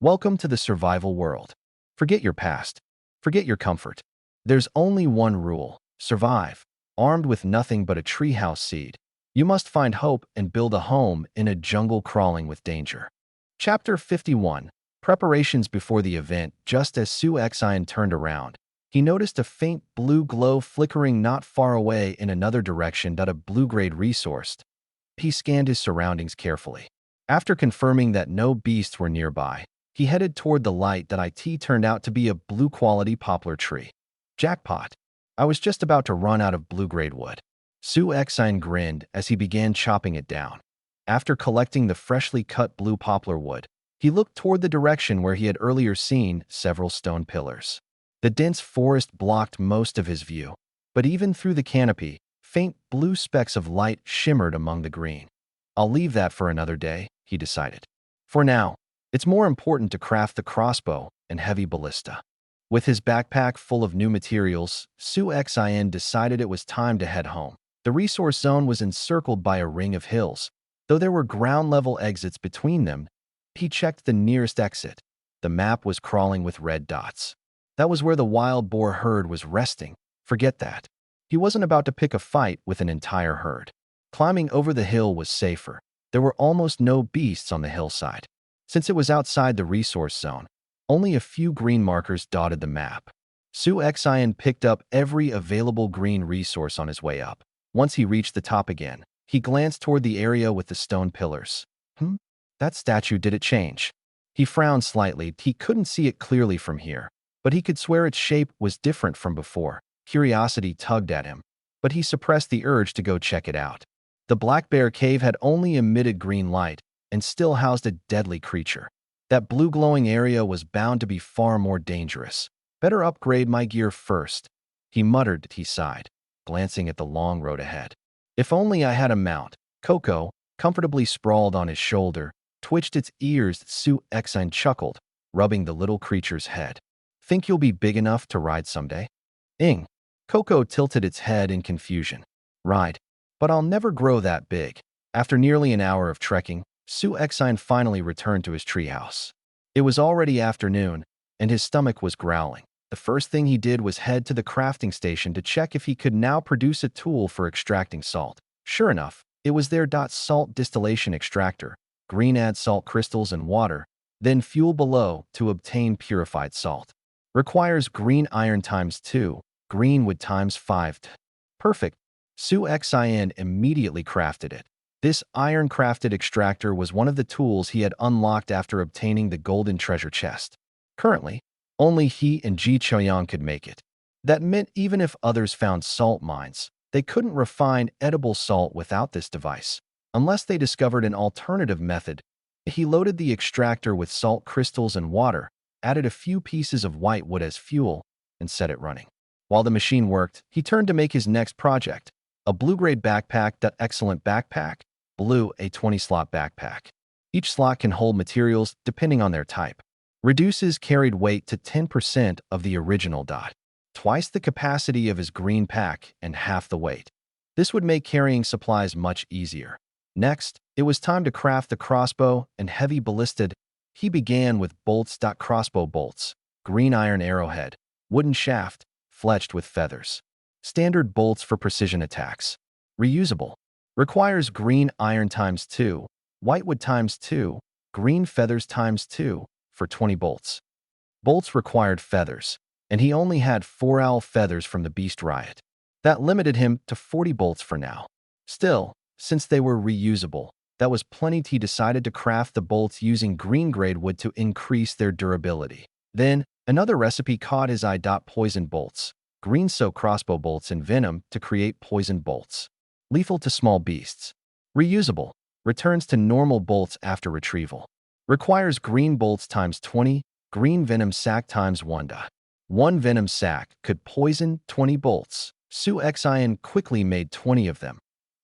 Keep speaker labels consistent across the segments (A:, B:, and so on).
A: Welcome to the survival world. Forget your past. Forget your comfort. There's only one rule: survive. Armed with nothing but a treehouse seed, you must find hope and build a home in a jungle crawling with danger. Chapter 51. Preparations before the event. Just as Su Xian turned around, he noticed a faint blue glow flickering not far away in another direction. A blue-grade resource. He scanned his surroundings carefully. After confirming that no beasts were nearby, he headed toward the light. It turned out to be a blue-quality poplar tree. Jackpot! I was just about to run out of blue-grade wood. Su Xian grinned as he began chopping it down. After collecting the freshly cut blue poplar wood, he looked toward the direction where he had earlier seen several stone pillars. The dense forest blocked most of his view, but even through the canopy, faint blue specks of light shimmered among the green. I'll leave that for another day, he decided. For now, it's more important to craft the crossbow and heavy ballista. With his backpack full of new materials, Su Xian decided it was time to head home. The resource zone was encircled by a ring of hills. Though there were ground-level exits between them, he checked the nearest exit. The map was crawling with red dots. That was where the wild boar herd was resting. Forget that. He wasn't about to pick a fight with an entire herd. Climbing over the hill was safer. There were almost no beasts on the hillside. Since it was outside the resource zone, only a few green markers dotted the map. Su Xian picked up every available green resource on his way up. Once he reached the top again, he glanced toward the area with the stone pillars. That statue, did it change? He frowned slightly. He couldn't see it clearly from here, but he could swear its shape was different from before. Curiosity tugged at him, but he suppressed the urge to go check it out. The Black Bear Cave had only emitted green light and still housed a deadly creature. That blue glowing area was bound to be far more dangerous. Better upgrade my gear first, he muttered. He sighed, glancing at the long road ahead. If only I had a mount. Coco, comfortably sprawled on his shoulder, twitched its ears. Su Xian chuckled, rubbing the little creature's head. Think you'll be big enough to ride someday? Ing. Coco tilted its head in confusion. Ride. But I'll never grow that big. After nearly an hour of trekking, Su Xian finally returned to his treehouse. It was already afternoon, and his stomach was growling. The first thing he did was head to the crafting station to check if he could now produce a tool for extracting salt. Sure enough, it was there. Salt distillation extractor. Green adds salt crystals and water, then fuel below to obtain purified salt. Requires green iron ×2, green wood ×5. Perfect. Su Xian immediately crafted it. This iron-crafted extractor was one of the tools he had unlocked after obtaining the golden treasure chest. Currently, only he and Ji Choyang could make it. That meant even if others found salt mines, they couldn't refine edible salt without this device, unless they discovered an alternative method. He loaded the extractor with salt crystals and water, added a few pieces of white wood as fuel, and set it running. While the machine worked, he turned to make his next project. A blue-grade backpack. Excellent backpack. Blue, a 20-slot backpack. Each slot can hold materials depending on their type. Reduces carried weight to 10% of the original. Twice the capacity of his green pack and half the weight. This would make carrying supplies much easier. Next, it was time to craft the crossbow and heavy ballista. He began with bolts. Crossbow bolts. Green iron arrowhead. Wooden shaft, fletched with feathers. Standard bolts for precision attacks. Reusable. Requires green iron ×2, white wood ×2, green feathers ×2 for 20 bolts. Bolts required feathers, and he only had 4 owl feathers from the beast riot. That limited him to 40 bolts for now. Still, since they were reusable, that was plenty. He decided to craft the bolts using green-grade wood to increase their durability. Then, another recipe caught his eye. Poison bolts. Green soak crossbow bolts in venom to create poison bolts. Lethal to small beasts. Reusable. Returns to normal bolts after retrieval. Requires green bolts ×20, green venom sac ×1. One venom sac could poison 20 bolts. Su Xian quickly made 20 of them.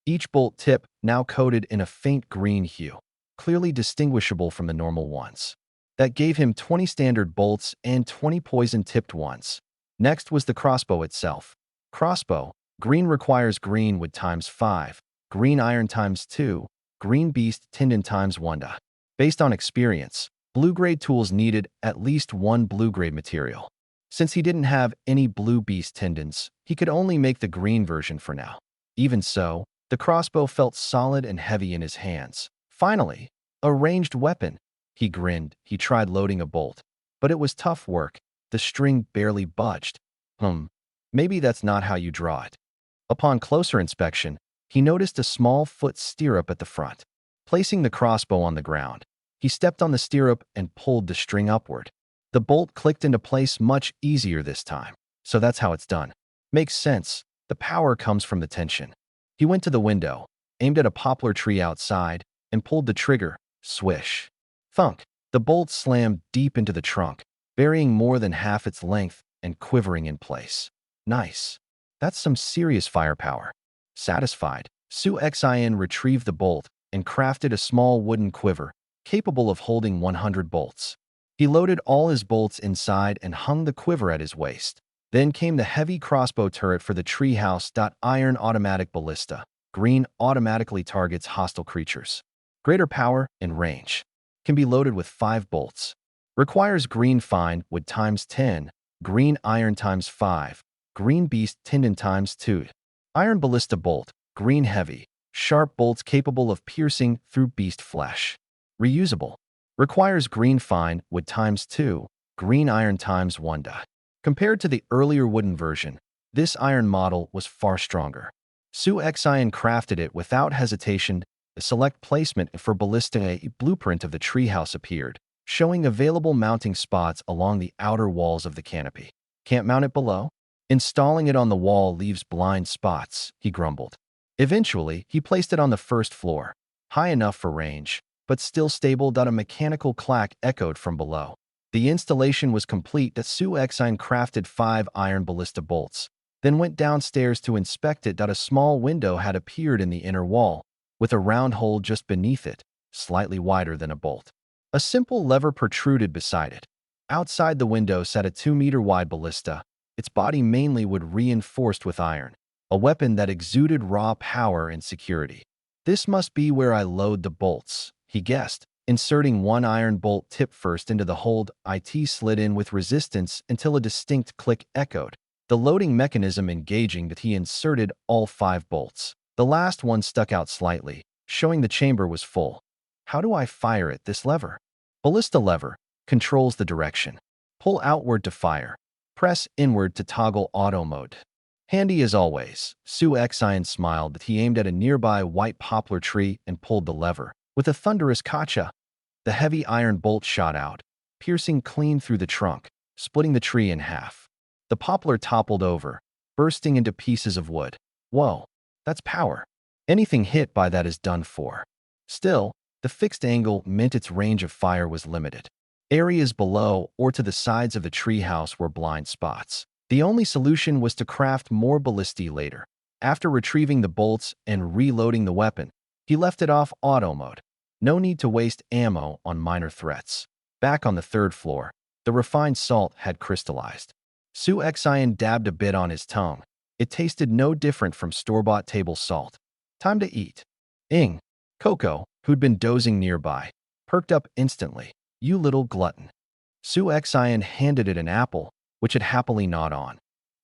A: Each bolt tip now coated in a faint green hue, clearly distinguishable from the normal ones. That gave him 20 standard bolts and 20 poison-tipped ones. Next was the crossbow itself. Crossbow. Green requires green wood ×5, green iron ×2, green beast tendon ×1. Based on experience, Blue-grade tools needed at least one blue-grade material. Since he didn't have any blue beast tendons, he could only make the green version for now. Even so, the crossbow felt solid and heavy in his hands. Finally, a ranged weapon. He grinned. He tried loading a bolt. But it was tough work. The string barely budged. Maybe that's not how you draw it. Upon closer inspection, he noticed a small foot stirrup at the front. Placing the crossbow on the ground, he stepped on the stirrup and pulled the string upward. The bolt clicked into place much easier this time. So that's how it's done. Makes sense. The power comes from the tension. He went to the window, aimed at a poplar tree outside, and pulled the trigger. Swish. Thunk. The bolt slammed deep into the trunk, burying more than half its length and quivering in place. Nice. That's some serious firepower. Satisfied, Su Xin retrieved the bolt and crafted a small wooden quiver capable of holding 100 bolts. He loaded all his bolts inside and hung the quiver at his waist. Then came the heavy crossbow turret for the Treehouse. Iron automatic ballista. Green automatically targets hostile creatures. Greater power and range. Can be loaded with 5 bolts. Requires green fine wood times 10, green iron times 5, green beast tendon times 2. Iron ballista bolt. Green heavy. Sharp bolts capable of piercing through beast flesh. Reusable. Requires green fine wood times 2, green iron times 1. Compared to the earlier wooden version, this iron model was far stronger. Su Xin crafted it without hesitation. The select placement for ballista. A blueprint of the treehouse appeared, showing available mounting spots along the outer walls of the canopy. Can't mount it below? Installing it on the wall leaves blind spots, he grumbled. Eventually, he placed it on the first floor, high enough for range, but still stable. A mechanical clack echoed from below. The installation was complete. Su Xin crafted 5 iron ballista bolts, then went downstairs to inspect it. A small window had appeared in the inner wall, with a round hole just beneath it, slightly wider than a bolt. A simple lever protruded beside it. Outside the window sat a 2-meter-wide ballista, its body mainly wood reinforced with iron, a weapon that exuded raw power and security. This must be where I load the bolts, he guessed, inserting one iron bolt tip first into the hold. It slid in with resistance until a distinct click echoed, the loading mechanism engaging. That he inserted all 5 bolts. The last one stuck out slightly, showing the chamber was full. How do I fire it? This lever. Ballista lever controls the direction. Pull outward to fire. Press inward to toggle auto mode. Handy as always, Su Xin smiled. That he aimed at a nearby white poplar tree and pulled the lever. With a thunderous kacha, the heavy iron bolt shot out, piercing clean through the trunk, splitting the tree in half. The poplar toppled over, bursting into pieces of wood. Whoa, that's power. Anything hit by that is done for. Still, the fixed angle meant its range of fire was limited. Areas below or to the sides of the treehouse were blind spots. The only solution was to craft more ballistae later. After retrieving the bolts and reloading the weapon, he left it off auto mode. No need to waste ammo on minor threats. Back on the 3rd floor, the refined salt had crystallized. Su Xin dabbed a bit on his tongue. It tasted no different from store-bought table salt. Time to eat. Ing. Coco, who'd been dozing nearby, perked up instantly. You little glutton. Su Xin handed it an apple, which it happily gnawed on.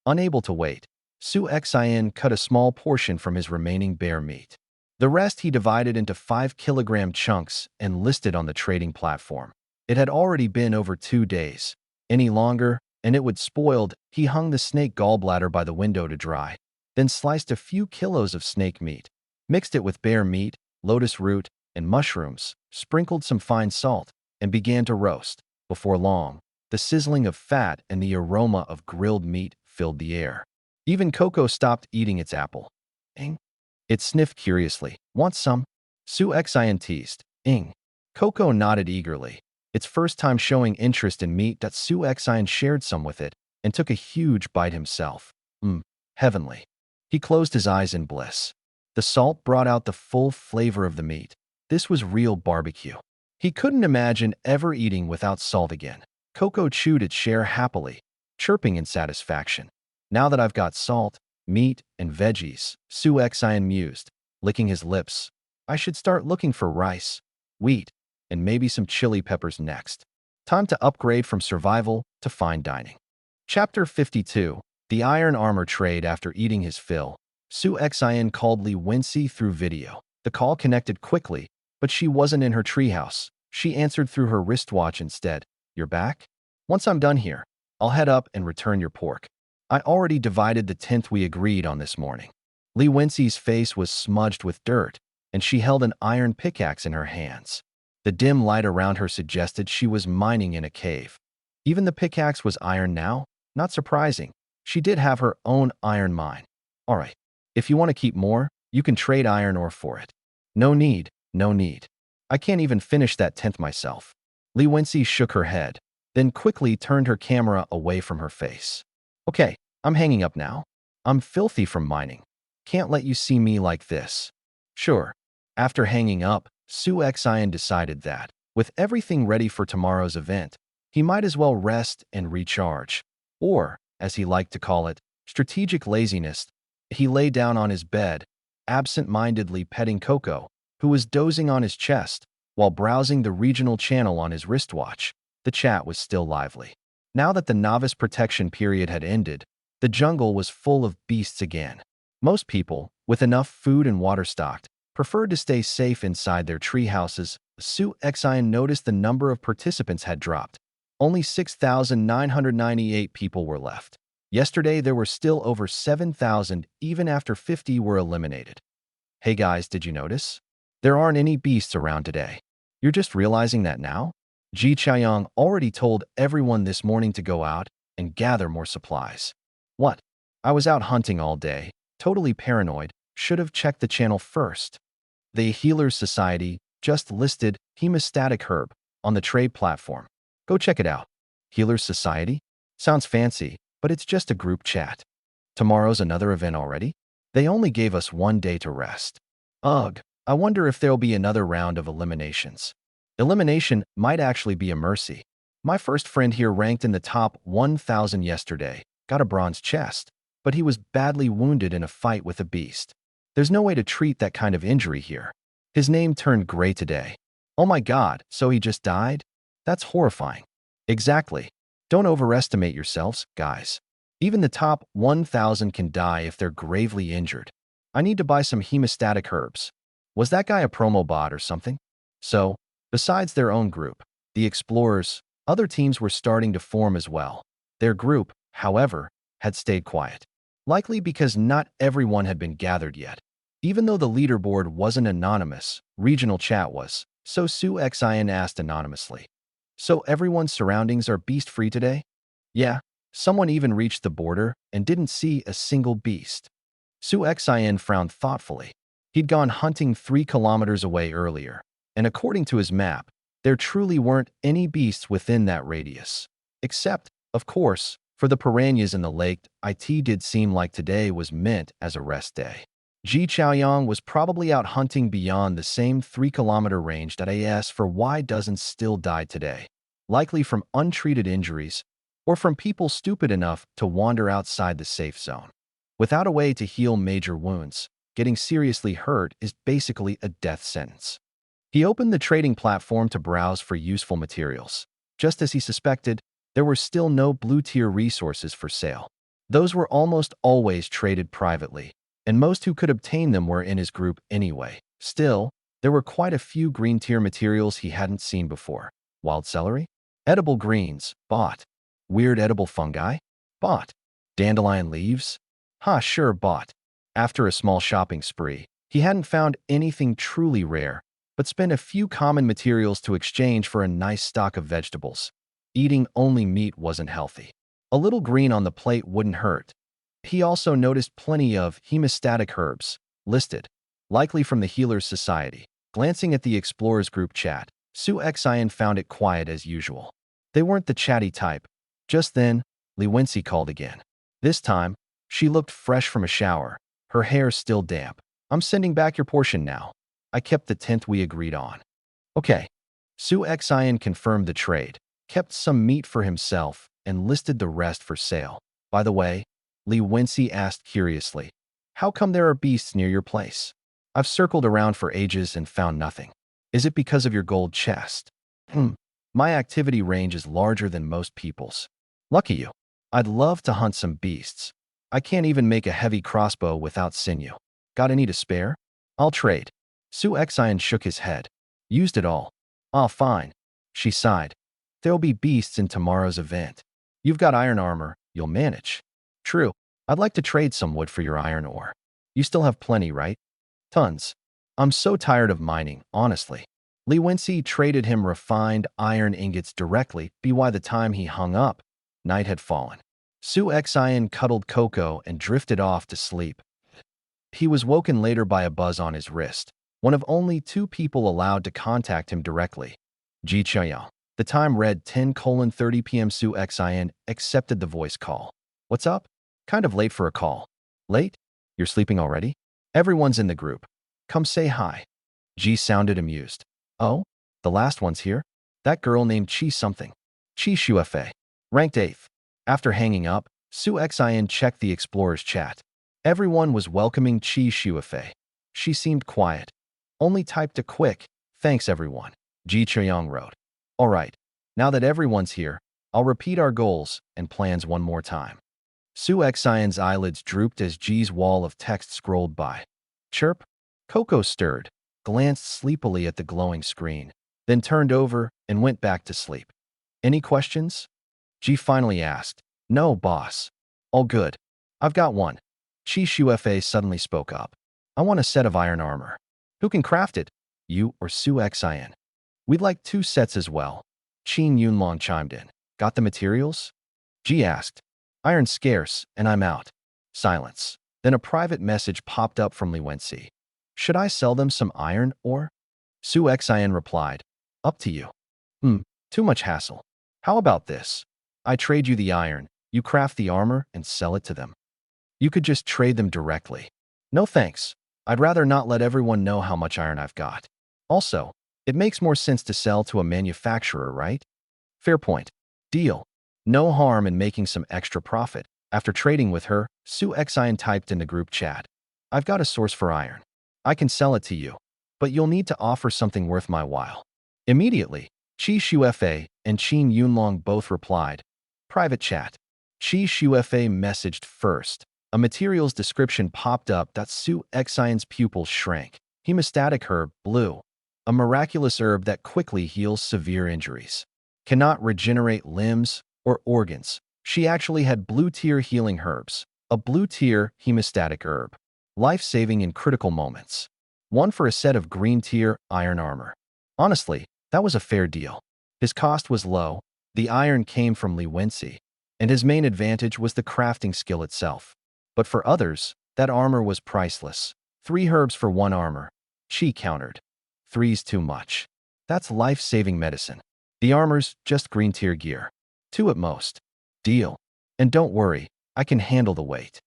A: Unable to wait, Su Xin cut a small portion from his remaining bear meat. The rest he divided into 5-kilogram chunks and listed on the trading platform. It had already been over 2 days. Any longer, and it would spoiled. He hung the snake gallbladder by the window to dry, then sliced a few kilos of snake meat, mixed it with bear meat, lotus root, and mushrooms, sprinkled some fine salt, and began to roast. Before long, the sizzling of fat and the aroma of grilled meat filled the air. Even Coco stopped eating its apple. Ing. It sniffed curiously. Want some? Su Xin teased. Ing. Coco nodded eagerly. Its first time showing interest in meat. Su Xin shared some with it and took a huge bite himself. Heavenly. He closed his eyes in bliss. The salt brought out the full flavor of the meat. This was real barbecue. He couldn't imagine ever eating without salt again. Coco chewed its share happily, chirping in satisfaction. Now that I've got salt, meat, and veggies, Su Xin mused, licking his lips, I should start looking for rice, wheat, and maybe some chili peppers next. Time to upgrade from survival to fine dining. Chapter 52. The Iron Armor Trade. After eating his fill, Su Xin called Li Wenxi through video. The call connected quickly, but she wasn't in her treehouse. She answered through her wristwatch instead. "You're back? Once I'm done here, I'll head up and return your pork. I already divided the 10th we agreed on this morning." Li Wenxi's face was smudged with dirt, and she held an iron pickaxe in her hands. The dim light around her suggested she was mining in a cave. Even the pickaxe was iron now? Not surprising. She did have her own iron mine. "All right, if you want to keep more, you can trade iron ore for it." "No need, no need. I can't even finish that 10th myself." Li Wenxi shook her head, then quickly turned her camera away from her face. "Okay, I'm hanging up now. I'm filthy from mining. Can't let you see me like this." "Sure." After hanging up, Su Xian decided that, with everything ready for tomorrow's event, he might as well rest and recharge. Or, as he liked to call it, strategic laziness. He lay down on his bed, absent-mindedly petting Coco, who was dozing on his chest, while browsing the regional channel on his wristwatch. The chat was still lively. Now that the novice protection period had ended, the jungle was full of beasts again. Most people, with enough food and water stocked, preferred to stay safe inside their tree houses. Su Xian noticed the number of participants had dropped. Only 6,998 people were left. Yesterday, there were still over 7,000, even after 50 were eliminated. "Hey guys, did you notice? There aren't any beasts around today. You're just realizing that now?" Ji Chaiyang already told everyone this morning to go out and gather more supplies. "What? I was out hunting all day, totally paranoid. Should have checked the channel first." The Healers Society just listed hemostatic herb on the trade platform. Go check it out. Healers Society? Sounds fancy, but it's just a group chat. Tomorrow's another event already? They only gave us 1 day to rest. Ugh, I wonder if there'll be another round of eliminations. Elimination might actually be a mercy. My first friend here ranked in the top 1,000 yesterday, got a bronze chest, but he was badly wounded in a fight with a beast. There's no way to treat that kind of injury here. His name turned gray today. Oh my god, so he just died? That's horrifying. Exactly. Don't overestimate yourselves, guys. Even the top 1,000 can die if they're gravely injured. I need to buy some hemostatic herbs. Was that guy a promo bot or something? So, besides their own group, the explorers, other teams were starting to form as well. Their group, however, had stayed quiet. Likely because not everyone had been gathered yet. Even though the leaderboard wasn't anonymous, regional chat was, so Su Xian asked anonymously. "So everyone's surroundings are beast-free today?" "Yeah, someone even reached the border and didn't see a single beast." Su Xian frowned thoughtfully. He'd gone hunting 3 kilometers away earlier, and according to his map, there truly weren't any beasts within that radius. Except, of course, for the piranhas in the lake. It did seem like today was meant as a rest day. Ji Chaoyang was probably out hunting beyond the same 3-kilometer range that AS for why dozens still died today. Likely from untreated injuries, or from people stupid enough to wander outside the safe zone. Without a way to heal major wounds, getting seriously hurt is basically a death sentence. He opened the trading platform to browse for useful materials. Just as he suspected, there were still no blue-tier resources for sale. Those were almost always traded privately, and most who could obtain them were in his group anyway. Still, there were quite a few green-tier materials he hadn't seen before. Wild celery? Edible greens? Bought. Weird edible fungi? Bought. Dandelion leaves? Sure, bought. After a small shopping spree, he hadn't found anything truly rare, but spent a few common materials to exchange for a nice stock of vegetables. Eating only meat wasn't healthy. A little green on the plate wouldn't hurt. He also noticed plenty of hemostatic herbs, listed, likely from the Healers Society. Glancing at the Explorers group chat, Su Xian found it quiet as usual. They weren't the chatty type. Just then, Li Wenxi called again. This time, she looked fresh from a shower, her hair still damp. "I'm sending back your portion now. I kept the 10th we agreed on." "Okay." Su Xian confirmed the trade, kept some meat for himself, and listed the rest for sale. "By the way," Li Wenxi asked curiously, "how come there are beasts near your place? I've circled around for ages and found nothing." Is it because of your gold chest? Hmm. My activity range is larger than most people's. Lucky you. I'd love to hunt some beasts. I can't even make a heavy crossbow without sinew. Got any to spare? I'll trade. Su Xian shook his head. Used it all. Ah, fine. She sighed. There'll be beasts in tomorrow's event. You've got iron armor, you'll manage. True. I'd like to trade some wood for your iron ore. You still have plenty, right? Tons. I'm so tired of mining, honestly. Li Wenxi traded him refined iron ingots directly, by the time he hung up, night had fallen. Su Xian cuddled Coco and drifted off to sleep. He was woken later by a buzz on his wrist, one of only 2 people allowed to contact him directly. Ji Chayao. The time read 10:30 p.m. Su Xian accepted the voice call. What's up? Kind of late for a call. Late? You're sleeping already? Everyone's in the group. Come say hi. Ji sounded amused. Oh? The last one's here? That girl named Chi something. Chi Shuefei. Ranked 8th. After hanging up, Su Xian checked the Explorer's chat. Everyone was welcoming Chi Shuefei. She seemed quiet. Only typed a quick, thanks everyone. Ji Chayong wrote. All right, now that everyone's here, I'll repeat our goals and plans one more time. Su Xian's eyelids drooped as Ji's wall of text scrolled by. Chirp. Coco stirred, glanced sleepily at the glowing screen, then turned over and went back to sleep. Any questions? Ji finally asked. No, boss. All good. I've got one. Chi Shuefei suddenly spoke up. I want a set of iron armor. Who can craft it? You or Su Xian? We'd like 2 sets as well. Qin Yunlong chimed in. Got the materials? Ji asked. Iron's scarce, and I'm out. Silence. Then a private message popped up from Li Wenxi. Should I sell them some iron or? Su Xian replied. Up to you. Too much hassle. How about this? I trade you the iron, you craft the armor and sell it to them. You could just trade them directly. No thanks. I'd rather not let everyone know how much iron I've got. Also, it makes more sense to sell to a manufacturer, right? Fair point. Deal. No harm in making some extra profit. After trading with her, Su Xian typed in the group chat. I've got a source for iron. I can sell it to you, but you'll need to offer something worth my while. Immediately, Chi Shuefei and Qin Yunlong both replied. Private chat. Chi Shuefei messaged first. A materials description popped up that Su Xian's pupils shrank. Hemostatic herb, blue. A miraculous herb that quickly heals severe injuries. Cannot regenerate limbs or organs. She actually had blue-tier healing herbs. A blue-tier hemostatic herb. Life-saving in critical moments. One for a set of green-tier iron armor. Honestly, that was a fair deal. His cost was low, the iron came from Li Wenxi, and his main advantage was the crafting skill itself. But for others, that armor was priceless. 3 herbs for 1 armor. She countered. 3's too much. That's life-saving medicine. The armor's just green-tier gear. 2 at most. Deal. And don't worry, I can handle the weight.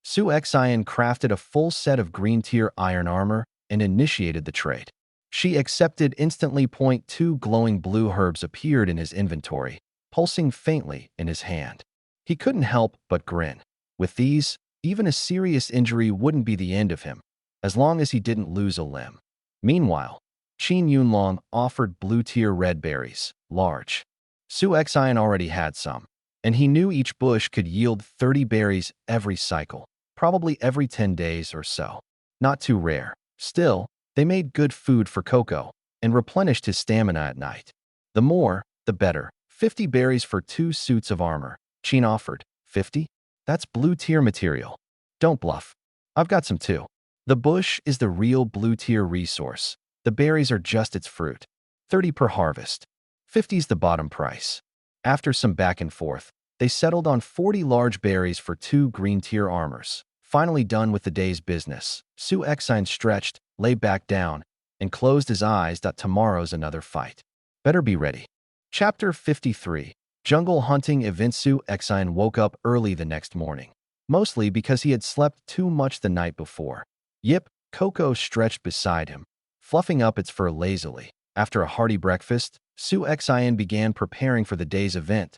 A: Su Xian crafted a full set of green-tier iron armor and initiated the trade. She accepted instantly. 2 glowing blue herbs appeared in his inventory, pulsing faintly in his hand. He couldn't help but grin. With these, even a serious injury wouldn't be the end of him, as long as he didn't lose a limb. Meanwhile, Qin Yunlong offered blue-tier red berries, large. Su Xian already had some, and he knew each bush could yield 30 berries every cycle, probably every 10 days or so. Not too rare. Still, they made good food for Coco and replenished his stamina at night. The more, the better. 50 berries for 2 suits of armor. Qin offered. 50? That's blue-tier material. Don't bluff. I've got some too. The bush is the real blue-tier resource. The berries are just its fruit. 30 per harvest. 50's the bottom price. After some back and forth, they settled on 40 large berries for 2 green-tier armors. Finally done with the day's business, Su Xian stretched, lay back down, and closed his eyes. Tomorrow's another fight. Better be ready. Chapter 53. Jungle Hunting Event. Su Xian woke up early the next morning, mostly because he had slept too much the night before. Yip, Coco stretched beside him, fluffing up its fur lazily. After a hearty breakfast, Su Xian began preparing for the day's event.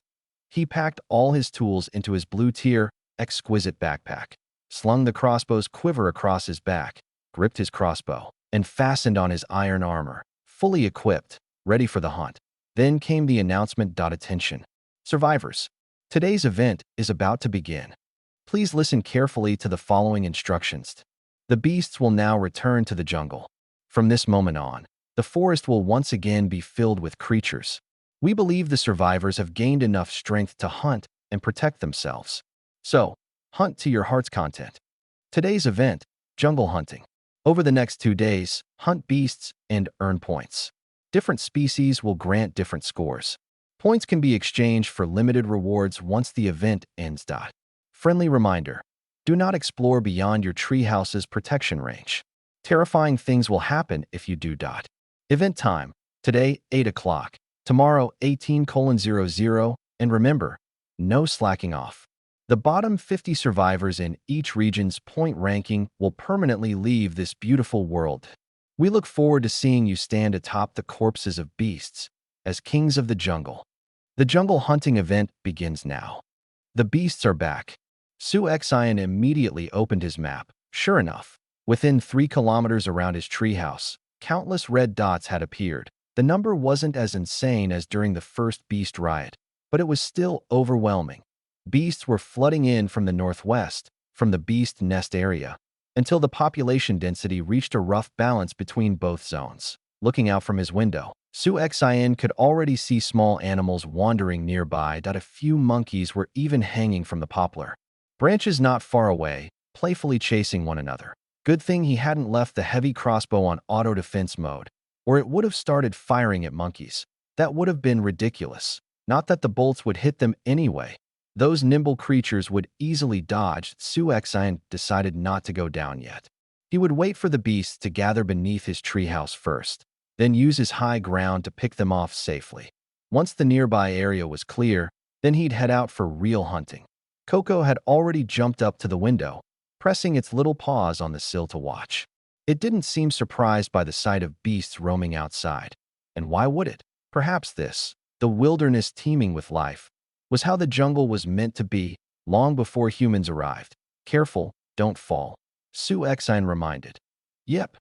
A: He packed all his tools into his blue-tier, exquisite backpack, slung the crossbow's quiver across his back, gripped his crossbow, and fastened on his iron armor. fully equipped, ready for the hunt. Then came the announcement. Attention, survivors. Today's event is about to begin. Please listen carefully to the following instructions. The beasts will now return to the jungle. From this moment on, the forest will once again be filled with creatures. We believe the survivors have gained enough strength to hunt and protect themselves. So, hunt to your heart's content. Today's event, jungle hunting. Over the next 2 days, hunt beasts and earn points. Different species will grant different scores. Points can be exchanged for limited rewards once the event ends. Friendly reminder, do not explore beyond your treehouse's protection range. Terrifying things will happen if you do. Event time, today 8 o'clock, tomorrow 18:00, and remember, no slacking off. The bottom 50 survivors in each region's point ranking will permanently leave this beautiful world. We look forward to seeing you stand atop the corpses of beasts as kings of the jungle. The jungle hunting event begins now. The beasts are back. Su-Xian immediately opened his map. Sure enough, within 3 kilometers around his treehouse, countless red dots had appeared. The number wasn't as insane as during the first beast riot, but it was still overwhelming. Beasts were flooding in from the northwest, from the beast nest area, until the population density reached a rough balance between both zones. Looking out from his window, Su-Xian could already see small animals wandering nearby. A few monkeys were even hanging from the poplar branches not far away, playfully chasing one another. Good thing he hadn't left the heavy crossbow on auto defense mode, or it would have started firing at monkeys. That would have been ridiculous. Not that the bolts would hit them anyway. Those nimble creatures would easily dodge. Su-Xian decided not to go down yet. He would wait for the beasts to gather beneath his treehouse first, then use his high ground to pick them off safely. Once the nearby area was clear, then he'd head out for real hunting. Coco had already jumped up to the window, pressing its little paws on the sill to watch. It didn't seem surprised by the sight of beasts roaming outside. And why would it? Perhaps this, the wilderness teeming with life, was how the jungle was meant to be long before humans arrived. Careful, don't fall, Su-Xian reminded. Yep.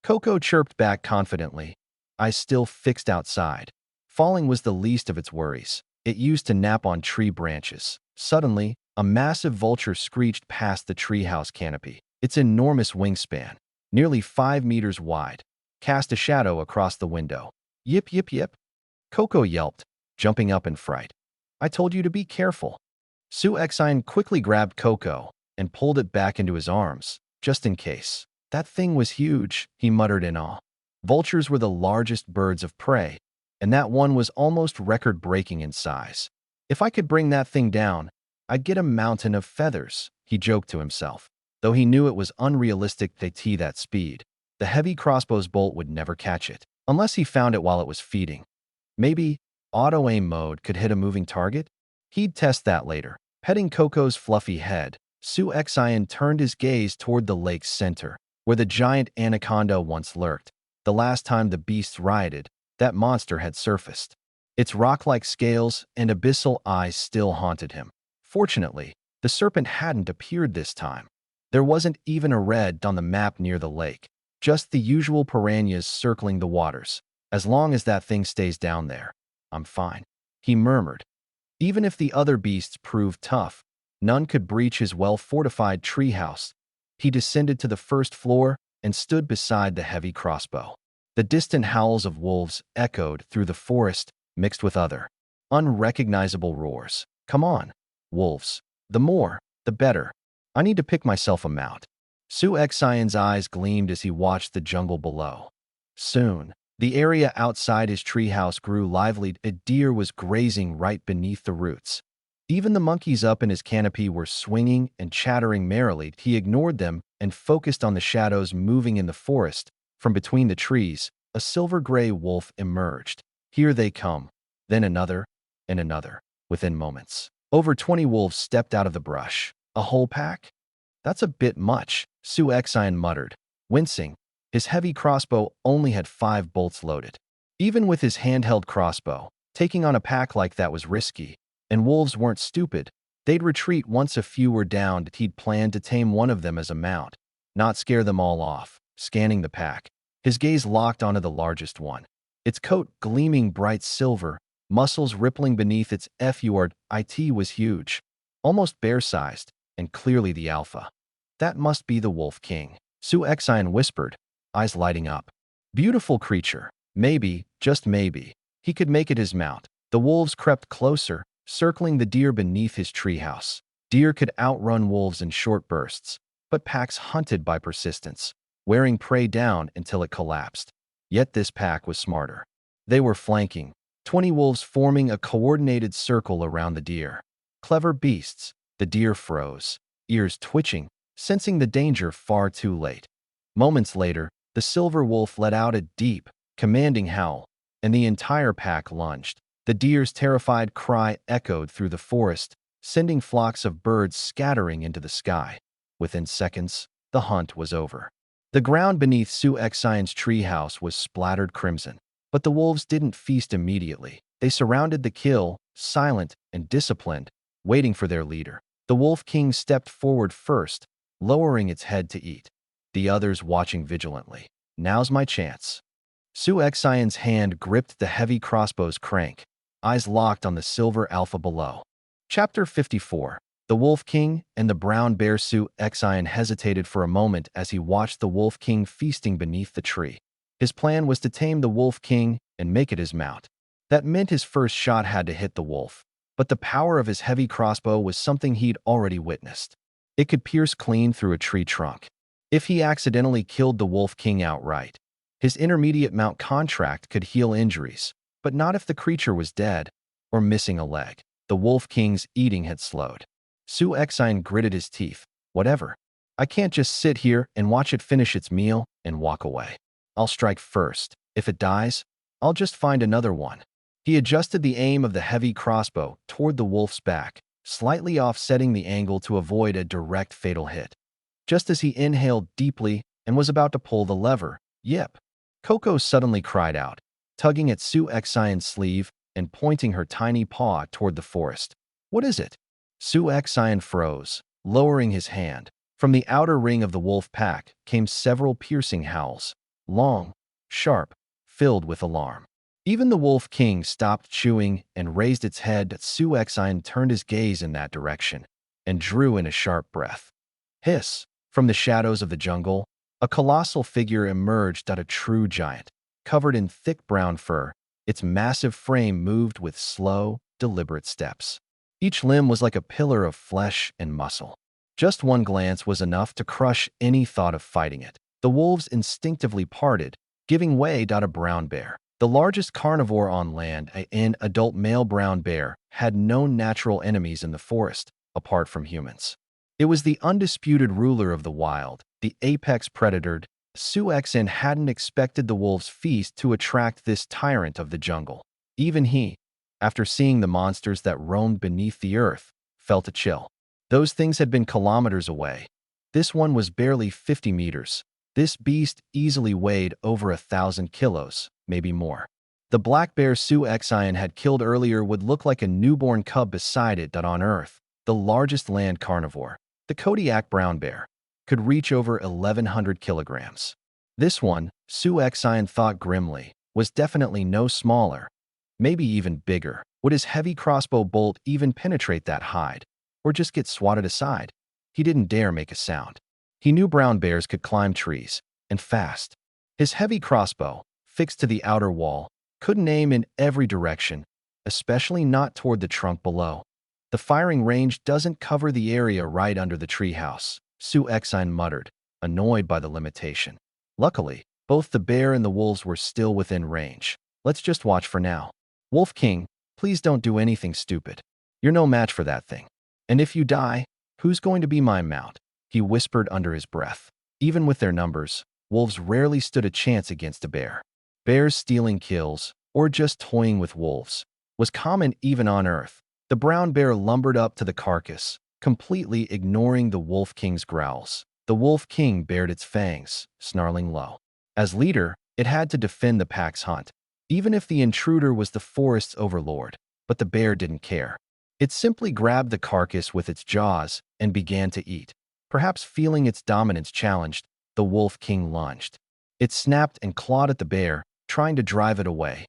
A: Coco chirped back confidently. I still fixed outside. Falling was the least of its worries. It used to nap on tree branches. Suddenly, a massive vulture screeched past the treehouse canopy. Its enormous wingspan, nearly 5 meters wide, cast a shadow across the window. Yip, yip, yip. Coco yelped, jumping up in fright. I told you to be careful. Su-Xian quickly grabbed Coco and pulled it back into his arms, just in case. That thing was huge, he muttered in awe. Vultures were the largest birds of prey, and that one was almost record-breaking in size. If I could bring that thing down, I'd get a mountain of feathers, he joked to himself. Though he knew it was unrealistic to tee that speed, the heavy crossbow's bolt would never catch it, unless he found it while it was feeding. Maybe auto-aim mode could hit a moving target? He'd test that later. Petting Coco's fluffy head, Su-Xian turned his gaze toward the lake's center, where the giant anaconda once lurked. The last time the beasts rioted, that monster had surfaced. Its rock-like scales and abyssal eyes still haunted him. Fortunately, the serpent hadn't appeared this time. There wasn't even a red on the map near the lake, just the usual piranhas circling the waters. As long as that thing stays down there, I'm fine, he murmured. Even if the other beasts proved tough, none could breach his well-fortified treehouse. He descended to the first floor and stood beside the heavy crossbow. The distant howls of wolves echoed through the forest, mixed with other, unrecognizable roars. Come on, wolves. The more, the better. I need to pick myself a mount. Su-Xian's eyes gleamed as he watched the jungle below. Soon, the area outside his treehouse grew lively. A deer was grazing right beneath the roots. Even the monkeys up in his canopy were swinging and chattering merrily. He ignored them and focused on the shadows moving in the forest. From between the trees, a silver-gray wolf emerged. Here they come, then another, and another, within moments. Over 20 wolves stepped out of the brush. A whole pack? That's a bit much, Su-Xian muttered, wincing. His heavy crossbow only had 5 bolts loaded. Even with his handheld crossbow, taking on a pack like that was risky. And wolves weren't stupid. They'd retreat once a few were downed. He'd planned to tame one of them as a mount, not scare them all off. Scanning the pack, his gaze locked onto the largest one. its coat gleaming bright silver, muscles rippling beneath its FURT was huge, almost bear-sized, and clearly the alpha. That must be the Wolf King, Su Exine whispered, eyes lighting up. Beautiful creature. Maybe, just maybe, he could make it his mount. The wolves crept closer, circling the deer beneath his treehouse. Deer could outrun wolves in short bursts, but packs hunted by persistence, wearing prey down until it collapsed. Yet this pack was smarter. They were flanking, 20 wolves forming a coordinated circle around the deer. Clever beasts. The deer froze, ears twitching, sensing the danger far too late. Moments later, the silver wolf let out a deep, commanding howl, and the entire pack lunged. The deer's terrified cry echoed through the forest, sending flocks of birds scattering into the sky. Within seconds, the hunt was over. The ground beneath Su Exine's treehouse was splattered crimson. But the wolves didn't feast immediately. They surrounded the kill, silent and disciplined, waiting for their leader. The Wolf King stepped forward first, lowering its head to eat, the others watching vigilantly. Now's my chance. Su Exine's hand gripped the heavy crossbow's crank, eyes locked on the silver alpha below. Chapter 54. The Wolf King and the Brown Bear. Su Exine hesitated for a moment as he watched the Wolf King feasting beneath the tree. His plan was to tame the Wolf King and make it his mount. That meant his first shot had to hit the wolf. But the power of his heavy crossbow was something he'd already witnessed. It could pierce clean through a tree trunk. If he accidentally killed the Wolf King outright, his intermediate mount contract could heal injuries, but not if the creature was dead or missing a leg. The Wolf King's eating had slowed. Su Exine gritted his teeth. Whatever. I can't just sit here and watch it finish its meal and walk away. I'll strike first. If it dies, I'll just find another one. He adjusted the aim of the heavy crossbow toward the wolf's back, slightly offsetting the angle to avoid a direct fatal hit. Just as he inhaled deeply and was about to pull the lever, "Yip!" Coco suddenly cried out, tugging at Su Exine's sleeve and pointing her tiny paw toward the forest. "What is it?" Su Exine froze, lowering his hand. From the outer ring of the wolf pack came several piercing howls, long, sharp, filled with alarm. Even the Wolf King stopped chewing and raised its head. Su Exine turned his gaze in that direction and drew in a sharp breath. Hiss! From the shadows of the jungle, a colossal figure emerged, a true giant. Covered in thick brown fur, its massive frame moved with slow, deliberate steps. Each limb was like a pillar of flesh and muscle. Just one glance was enough to crush any thought of fighting it. The wolves instinctively parted, giving way to a brown bear. The largest carnivore on land, an adult male brown bear, had no natural enemies in the forest, apart from humans. It was the undisputed ruler of the wild, the apex predator. Su Exine hadn't expected the wolves' feast to attract this tyrant of the jungle. Even he, after seeing the monsters that roamed beneath the earth, felt a chill. Those things had been kilometers away. This one was barely 50 meters. This beast easily weighed over 1,000 kilos, maybe more. The black bear Su Exine had killed earlier would look like a newborn cub beside it. On Earth, the largest land carnivore, the Kodiak brown bear, could reach over 1,100 kilograms. This one, Su Exine thought grimly, was definitely no smaller, maybe even bigger. Would his heavy crossbow bolt even penetrate that hide, or just get swatted aside? He didn't dare make a sound. He knew brown bears could climb trees, and fast. His heavy crossbow, fixed to the outer wall, couldn't aim in every direction, especially not toward the trunk below. The firing range doesn't cover the area right under the treehouse, Su Exine muttered, annoyed by the limitation. Luckily, both the bear and the wolves were still within range. Let's just watch for now. Wolf King, please don't do anything stupid. You're no match for that thing. And if you die, who's going to be my mount? He whispered under his breath. Even with their numbers, wolves rarely stood a chance against a bear. Bears stealing kills, or just toying with wolves, was common even on Earth. The brown bear lumbered up to the carcass, completely ignoring the Wolf King's growls. The Wolf King bared its fangs, snarling low. As leader, it had to defend the pack's hunt, even if the intruder was the forest's overlord. But the bear didn't care. It simply grabbed the carcass with its jaws and began to eat. Perhaps feeling its dominance challenged, the Wolf King lunged. It snapped and clawed at the bear, trying to drive it away.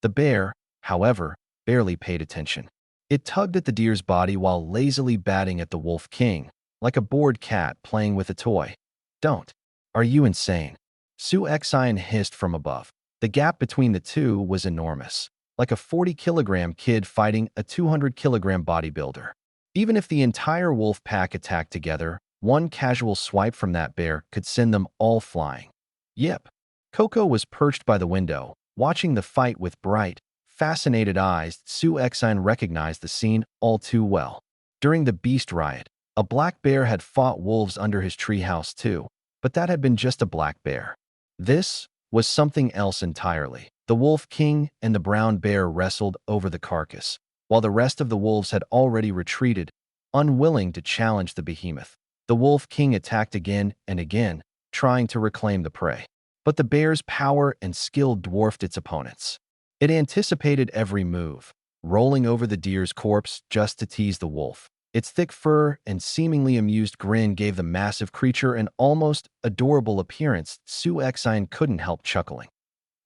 A: The bear, however, barely paid attention. It tugged at the deer's body while lazily batting at the Wolf King, like a bored cat playing with a toy. "Don't. Are you insane?" Su Xian hissed from above. The gap between the two was enormous, like a 40-kilogram kid fighting a 200-kilogram bodybuilder. Even if the entire wolf pack attacked together, one casual swipe from that bear could send them all flying. Yep. Coco was perched by the window, watching the fight with bright, fascinated eyes. Su Xian recognized the scene all too well. During the beast riot, a black bear had fought wolves under his treehouse too, but that had been just a black bear. This was something else entirely. The Wolf King and the brown bear wrestled over the carcass, while the rest of the wolves had already retreated, unwilling to challenge the behemoth. The Wolf King attacked again and again, trying to reclaim the prey. But the bear's power and skill dwarfed its opponents. It anticipated every move, rolling over the deer's corpse just to tease the wolf. Its thick fur and seemingly amused grin gave the massive creature an almost adorable appearance. Su Xian couldn't help chuckling.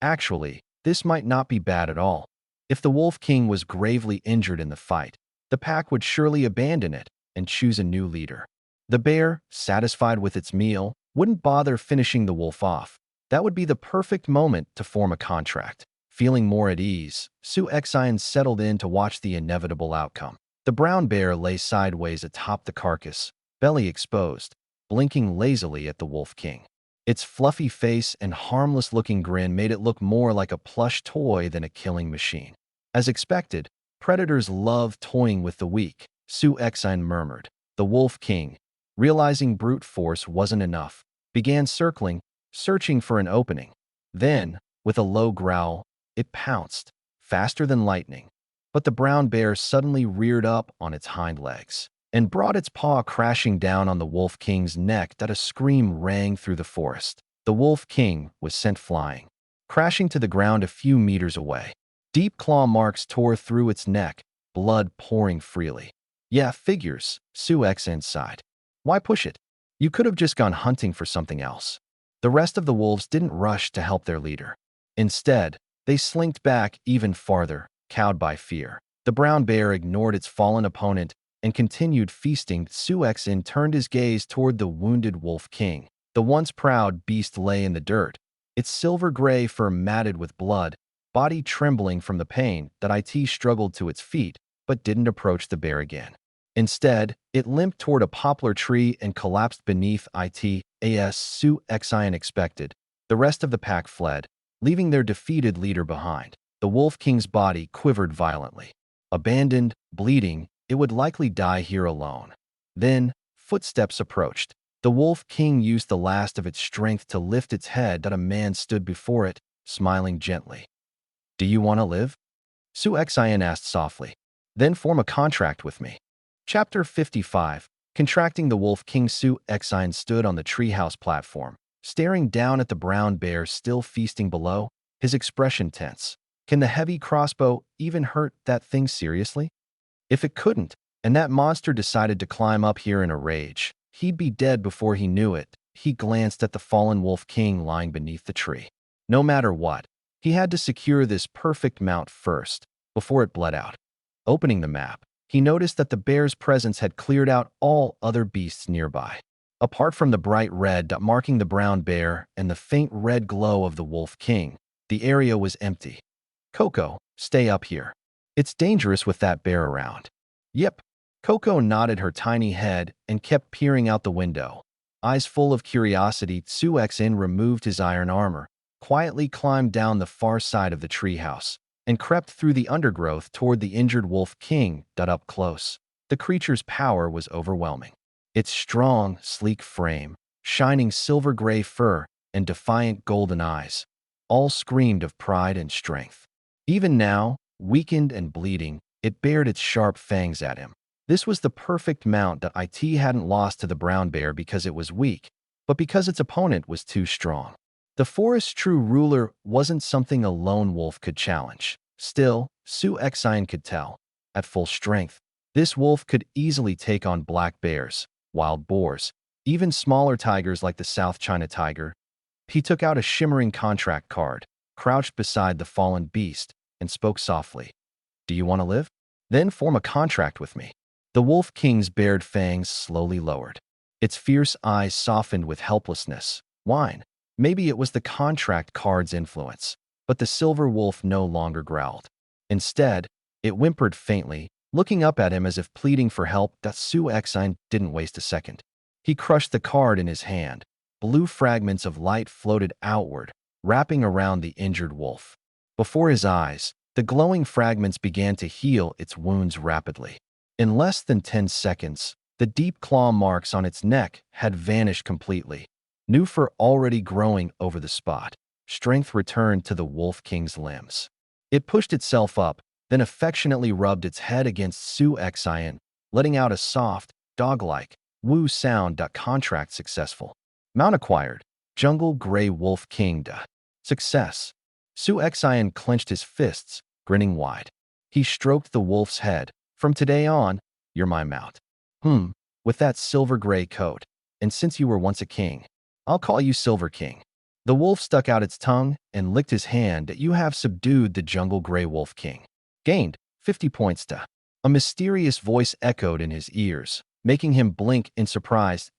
A: Actually, this might not be bad at all. If the Wolf King was gravely injured in the fight, the pack would surely abandon it and choose a new leader. The bear, satisfied with its meal, wouldn't bother finishing the wolf off. That would be the perfect moment to form a contract. Feeling more at ease, Su Xian settled in to watch the inevitable outcome. The brown bear lay sideways atop the carcass, belly exposed, blinking lazily at the Wolf King. Its fluffy face and harmless-looking grin made it look more like a plush toy than a killing machine. As expected, predators love toying with the weak, Su Xian murmured. The Wolf King, realizing brute force wasn't enough, began circling, searching for an opening. Then, with a low growl, it pounced, faster than lightning. But the brown bear suddenly reared up on its hind legs and brought its paw crashing down on the Wolf King's neck. That a scream rang through the forest. The Wolf King was sent flying, crashing to the ground a few meters away. Deep claw marks tore through its neck, blood pouring freely. "Yeah, figures," Su Xian sighed. "Why push it? You could have just gone hunting for something else." The rest of the wolves didn't rush to help their leader. Instead, they slinked back even farther, cowed by fear. The brown bear ignored its fallen opponent and continued feasting. Su Xian turned his gaze toward the wounded Wolf King. The once proud beast lay in the dirt, its silver-gray fur matted with blood, body trembling from the pain. That it struggled to its feet, but didn't approach the bear again. Instead, it limped toward a poplar tree and collapsed beneath it. As Su Xian expected, the rest of the pack fled, leaving their defeated leader behind. The Wolf King's body quivered violently. Abandoned, bleeding, it would likely die here alone. Then, footsteps approached. The Wolf King used the last of its strength to lift its head. That a man stood before it, smiling gently. "Do you want to live?" Su Xian asked softly. "Then form a contract with me." Chapter 55. Contracting. The Wolf King. Su Xian stood on the treehouse platform, staring down at the brown bear still feasting below, his expression tense. Can the heavy crossbow even hurt that thing seriously? If it couldn't, and that monster decided to climb up here in a rage, he'd be dead before he knew it. He glanced at the fallen Wolf King lying beneath the tree. No matter what, he had to secure this perfect mount first, before it bled out. Opening the map, he noticed that the bear's presence had cleared out all other beasts nearby. Apart from the bright red dot marking the brown bear and the faint red glow of the Wolf King, the area was empty. "Coco, stay up here. It's dangerous with that bear around." "Yep." Coco nodded her tiny head and kept peering out the window. Eyes full of curiosity, Su Xian removed his iron armor, quietly climbed down the far side of the treehouse, and crept through the undergrowth toward the injured Wolf King. Up close, the creature's power was overwhelming. Its strong, sleek frame, shining silver-gray fur, and defiant golden eyes all screamed of pride and strength. Even now, weakened and bleeding, it bared its sharp fangs at him. This was the perfect mount. That it hadn't lost to the brown bear because it was weak, but because its opponent was too strong. The forest's true ruler wasn't something a lone wolf could challenge. Still, Su Xian could tell. At full strength, this wolf could easily take on black bears, wild boars, even smaller tigers like the South China tiger. He took out a shimmering contract card, crouched beside the fallen beast, and spoke softly. Do you want to live? Then form a contract with me. The Wolf King's bared fangs slowly lowered. Its fierce eyes softened with helplessness. Whine. Maybe it was the contract card's influence, but the silver wolf no longer growled. Instead, it whimpered faintly, looking up at him as if pleading for help. Su Exine didn't waste a second. He crushed the card in his hand. Blue fragments of light floated outward, wrapping around the injured wolf. Before his eyes, the glowing fragments began to heal its wounds rapidly. In less than 10 seconds, the deep claw marks on its neck had vanished completely, new fur already growing over the spot. Strength returned to the Wolf King's limbs. It pushed itself up, then affectionately rubbed its head against Su Exine, letting out a soft, dog-like, woo sound. Contract successful. Mount acquired. Jungle Gray Wolf King. Success. Su Exine clenched his fists, grinning wide. He stroked the wolf's head. From today on, you're my mount. With that silver gray coat, and since you were once a king, I'll call you Silver King. The wolf stuck out its tongue and licked his hand. You have subdued the Jungle Gray Wolf King. Gained 50 points. A mysterious voice echoed in his ears, making him blink in surprise.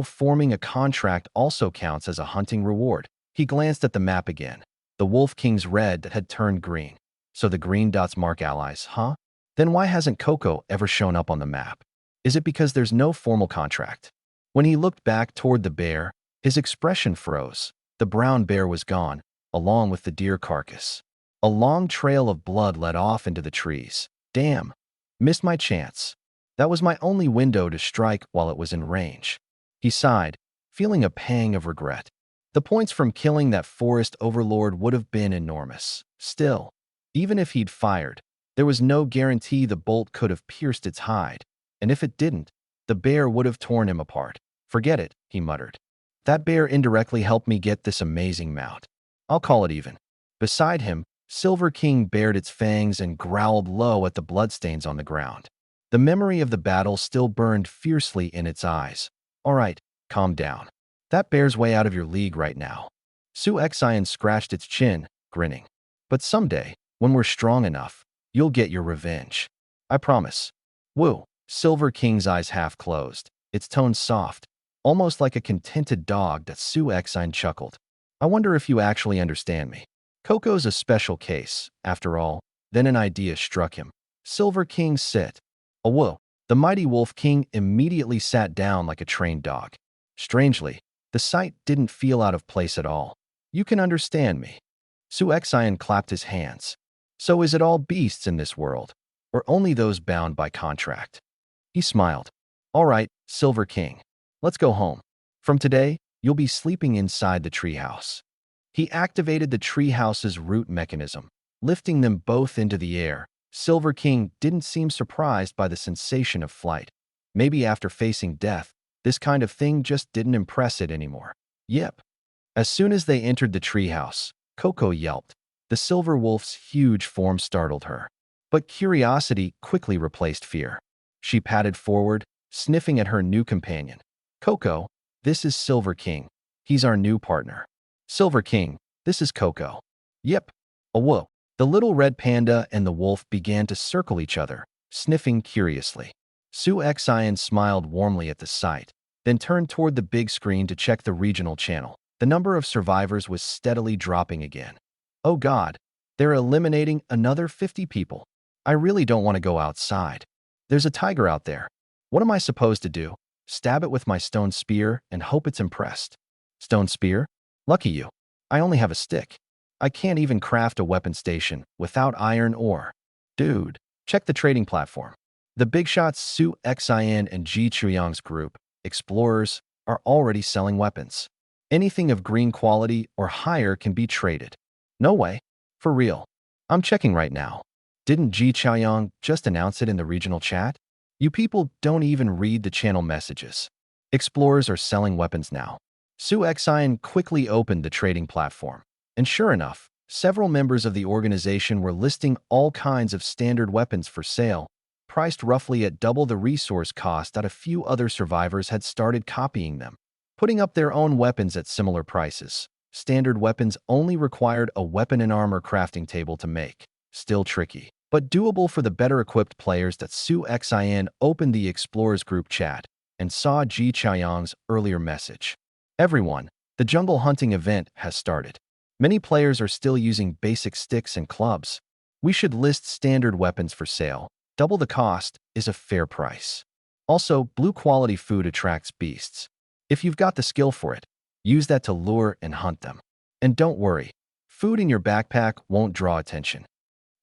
A: Forming a contract also counts as a hunting reward. He glanced at the map again. The Wolf King's red had turned green. So the green dots mark allies, huh? Then why hasn't Coco ever shown up on the map? Is it because there's no formal contract? When he looked back toward the bear, his expression froze. The brown bear was gone, along with the deer carcass. A long trail of blood led off into the trees. Damn. Missed my chance. That was my only window to strike while it was in range. He sighed, feeling a pang of regret. The points from killing that forest overlord would have been enormous. Still, even if he'd fired, there was no guarantee the bolt could have pierced its hide. And if it didn't, the bear would have torn him apart. Forget it, he muttered. That bear indirectly helped me get this amazing mount. I'll call it even. Beside him, Silver King bared its fangs and growled low at the bloodstains on the ground. The memory of the battle still burned fiercely in its eyes. All right, calm down. That bear's way out of your league right now. Su Exine scratched its chin, grinning. But someday, when we're strong enough, you'll get your revenge. I promise. Woo. Silver King's eyes half closed, its tone soft, almost like a contented dog. Su Exine chuckled. I wonder if you actually understand me. Coco's a special case, after all. Then an idea struck him. Silver King sit. Whoa. The mighty Wolf King immediately sat down like a trained dog. Strangely, the sight didn't feel out of place at all. You can understand me. Su Exine clapped his hands. So is it all beasts in this world, or only those bound by contract? He smiled. All right, Silver King. Let's go home. From today, you'll be sleeping inside the treehouse. He activated the treehouse's root mechanism, lifting them both into the air. Silver King didn't seem surprised by the sensation of flight. Maybe after facing death, this kind of thing just didn't impress it anymore. Yep. As soon as they entered the treehouse, Coco yelped. The silver wolf's huge form startled her. But curiosity quickly replaced fear. She padded forward, sniffing at her new companion. Coco, this is Silver King. He's our new partner. Silver King, this is Coco. Yep. Whoa. The little red panda and the wolf began to circle each other, sniffing curiously. Su Exine smiled warmly at the sight, then turned toward the big screen to check the regional channel. The number of survivors was steadily dropping again. Oh God, they're eliminating another 50 people. I really don't want to go outside. There's a tiger out there. What am I supposed to do? Stab it with my stone spear and hope it's impressed. Stone spear? Lucky you. I only have a stick. I can't even craft a weapon station without iron ore. Dude, check the trading platform. The big shots Su Exine and Ji Chuyang's group, explorers, are already selling weapons. Anything of green quality or higher can be traded. No way. For real. I'm checking right now. Didn't Ji Chuyang just announce it in the regional chat? You people don't even read the channel messages. Explorers are selling weapons now. Su Exine quickly opened the trading platform. And sure enough, several members of the organization were listing all kinds of standard weapons for sale, priced roughly at double the resource cost. That a few other survivors had started copying them, putting up their own weapons at similar prices. Standard weapons only required a weapon and armor crafting table to make. Still tricky, but doable for the better-equipped players. That Su Xin opened the Explorers group chat and saw Ji Chaoyang's earlier message. Everyone, the jungle hunting event has started. Many players are still using basic sticks and clubs. We should list standard weapons for sale. Double the cost is a fair price. Also, blue-quality food attracts beasts. If you've got the skill for it, use that to lure and hunt them. And don't worry, food in your backpack won't draw attention.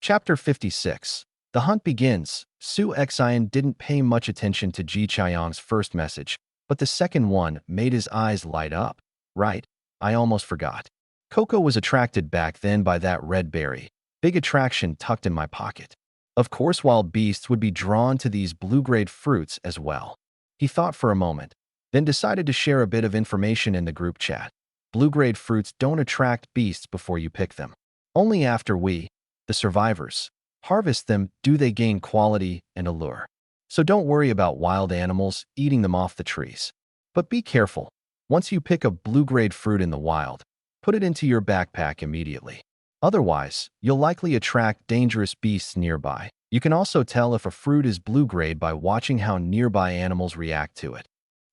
A: Chapter 56. The hunt begins. Su Xin didn't pay much attention to Ji Chaoyang's first message, but the second one made his eyes light up. Right, I almost forgot. Coco was attracted back then by that red berry. Big attraction tucked in my pocket. Of course, wild beasts would be drawn to these blue-grade fruits as well. He thought for a moment, then decided to share a bit of information in the group chat. Blue-grade fruits don't attract beasts before you pick them. Only after we, the survivors, harvest them do they gain quality and allure. So don't worry about wild animals eating them off the trees. But be careful. Once you pick a blue-grade fruit in the wild, put it into your backpack immediately. Otherwise, you'll likely attract dangerous beasts nearby. You can also tell if a fruit is blue-grade by watching how nearby animals react to it.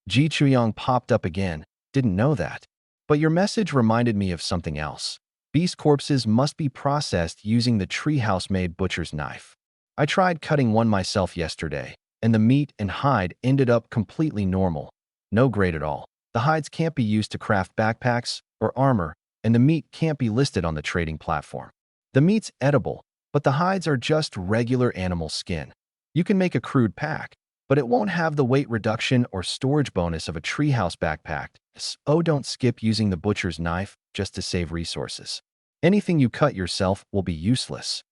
A: Ji Chaoyang popped up again. Didn't know that. But your message reminded me of something else. Beast corpses must be processed using the Treehouse-made butcher's knife. I tried cutting one myself yesterday, and the meat and hide ended up completely normal. No grade at all. The hides can't be used to craft backpacks or armor, and the meat can't be listed on the trading platform. The meat's edible, but the hides are just regular animal skin. You can make a crude pack, but it won't have the weight reduction or storage bonus of a treehouse backpack. So don't skip using the butcher's knife just to save resources. Anything you cut yourself will be useless.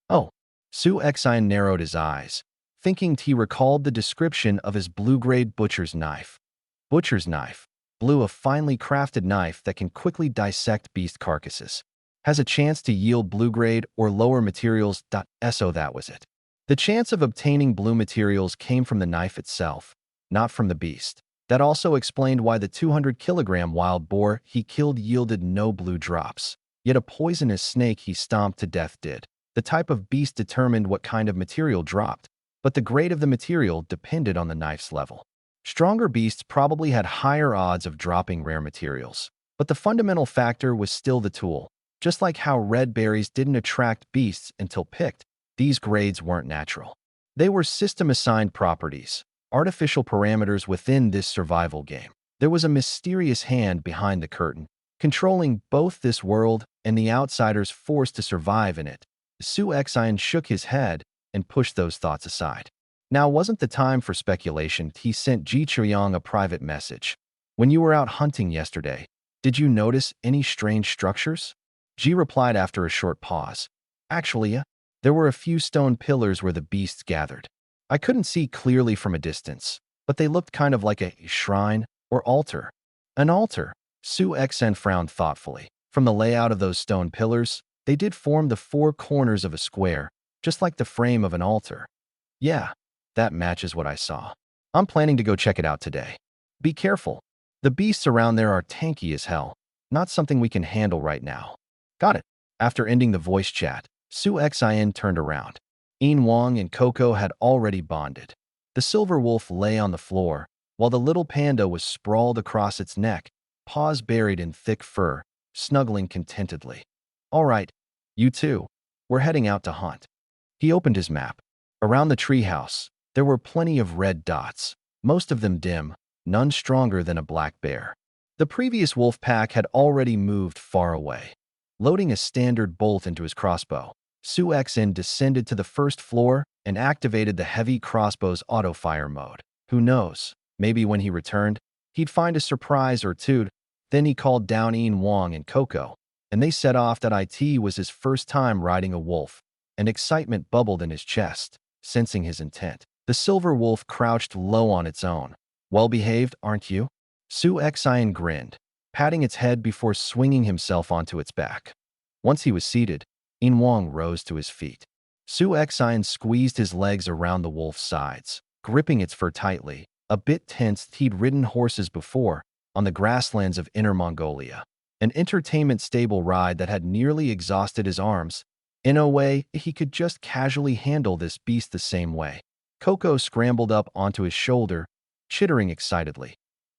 A: Oh, Su Xin narrowed his eyes, thinking he recalled the description of his blue-grade butcher's knife. Butcher's knife. Blue, a finely crafted knife that can quickly dissect beast carcasses. Has a chance to yield blue-grade or lower materials. So that was it. The chance of obtaining blue materials came from the knife itself, not from the beast. That also explained why the 200-kilogram wild boar he killed yielded no blue drops. Yet a poisonous snake he stomped to death did. The type of beast determined what kind of material dropped, but the grade of the material depended on the knife's level. Stronger beasts probably had higher odds of dropping rare materials. But the fundamental factor was still the tool. Just like how red berries didn't attract beasts until picked, these grades weren't natural. They were system-assigned properties, artificial parameters within this survival game. There was a mysterious hand behind the curtain, controlling both this world and the outsiders forced to survive in it. Su Xin shook his head and pushed those thoughts aside. Now wasn't the time for speculation. He sent Ji Chaoyang a private message. When you were out hunting yesterday, did you notice any strange structures? Ji replied after a short pause. Actually, yeah. There were a few stone pillars where the beasts gathered. I couldn't see clearly from a distance, but they looked kind of like a shrine or altar. An altar? Su Xin frowned thoughtfully. From the layout of those stone pillars, they did form the four corners of a square, just like the frame of an altar. Yeah, that matches what I saw. I'm planning to go check it out today. Be careful. The beasts around there are tanky as hell. Not something we can handle right now. Got it. After ending the voice chat, Su Xin turned around. Yin Wang and Coco had already bonded. The silver wolf lay on the floor, while the little panda was sprawled across its neck, paws buried in thick fur, snuggling contentedly. All right, you two. We're heading out to hunt. He opened his map. Around the treehouse, there were plenty of red dots, most of them dim, none stronger than a black bear. The previous wolf pack had already moved far away. Loading a standard bolt into his crossbow, Su Xin descended to the first floor and activated the heavy crossbow's auto-fire mode. Who knows, maybe when he returned, he'd find a surprise or two. Then he called down Yin Wang and Coco, and they set off. That it was his first time riding a wolf, and excitement bubbled in his chest, sensing his intent. The silver wolf crouched low on its own. Well-behaved, aren't you? Su Xin grinned, patting its head before swinging himself onto its back. Once he was seated, Yin Wang rose to his feet. Su Xin squeezed his legs around the wolf's sides, gripping its fur tightly, a bit tense. He'd ridden horses before, on the grasslands of Inner Mongolia. an entertainment stable ride that had nearly exhausted his arms. In a way, he could just casually handle this beast the same way. Coco scrambled up onto his shoulder, chittering excitedly.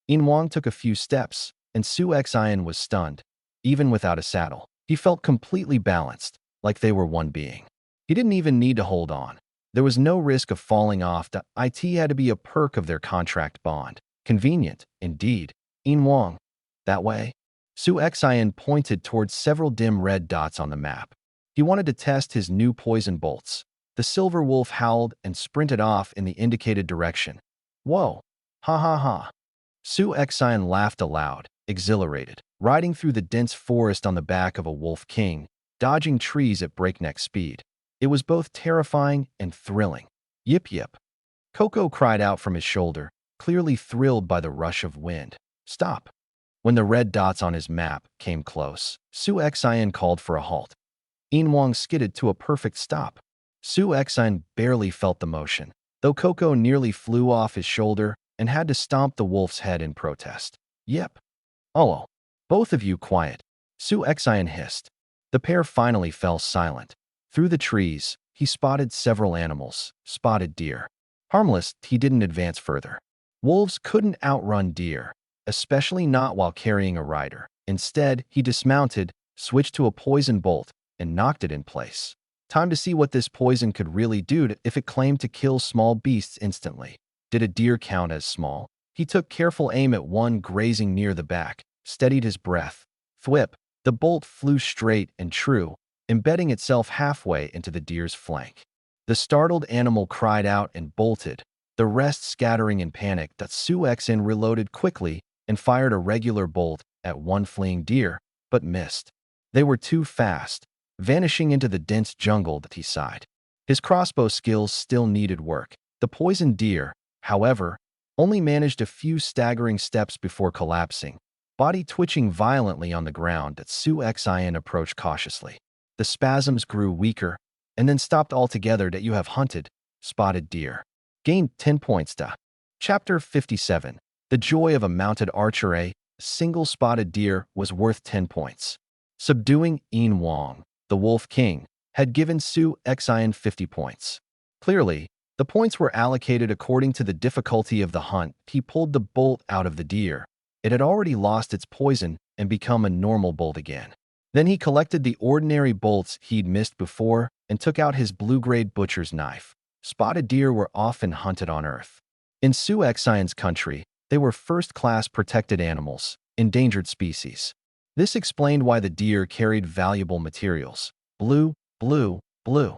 A: In Wang took a few steps, and Su Xian was stunned. Even without a saddle, he felt completely balanced, like they were one being. He didn't even need to hold on. There was no risk of falling off. It had to be a perk of their contract bond. Convenient, indeed. In Wang. That way? Su Xian pointed towards several dim red dots on the map. He wanted to test his new poison bolts. The silver wolf howled and sprinted off in the indicated direction. Whoa! Ha ha ha! Su Xian laughed aloud, exhilarated, riding through the dense forest on the back of a wolf king, dodging trees at breakneck speed. It was both terrifying and thrilling. Yip yip! Coco cried out from his shoulder, clearly thrilled by the rush of wind. Stop! When the red dots on his map came close, Su Xian called for a halt. In Wang skidded to a perfect stop. Su Xian barely felt the motion, though Coco nearly flew off his shoulder and had to stomp the wolf's head in protest. Yep. Oh, both of you quiet, Su Xian hissed. The pair finally fell silent. Through the trees, he spotted several animals. Spotted deer. Harmless, he didn't advance further. Wolves couldn't outrun deer, especially not while carrying a rider. Instead, he dismounted, switched to a poison bolt, and knocked it in place. Time to see what this poison could really do if it claimed to kill small beasts instantly. Did a deer count as small? He took careful aim at one grazing near the back, steadied his breath. Thwip! The bolt flew straight and true, embedding itself halfway into the deer's flank. The startled animal cried out and bolted, the rest scattering in panic. Su Xian reloaded quickly and fired a regular bolt at one fleeing deer, but missed. They were too fast, vanishing into the dense jungle. He sighed. His crossbow skills still needed work. The poisoned deer, however, only managed a few staggering steps before collapsing, body twitching violently on the ground. Su Xian approached cautiously. The spasms grew weaker, and then stopped altogether. You have hunted, spotted deer. Gained 10 points. Chapter 57. The joy of a mounted archer. A single spotted deer was worth 10 points. Subduing In Wang, the Wolf King, had given Su Xian 50 points. Clearly, the points were allocated according to the difficulty of the hunt. He pulled the bolt out of the deer. It had already lost its poison and become a normal bolt again. Then he collected the ordinary bolts he'd missed before and took out his blue-grade butcher's knife. Spotted deer were often hunted on Earth. In Su Xian's country, they were first-class protected animals, endangered species. This explained why the deer carried valuable materials. Blue, blue, blue.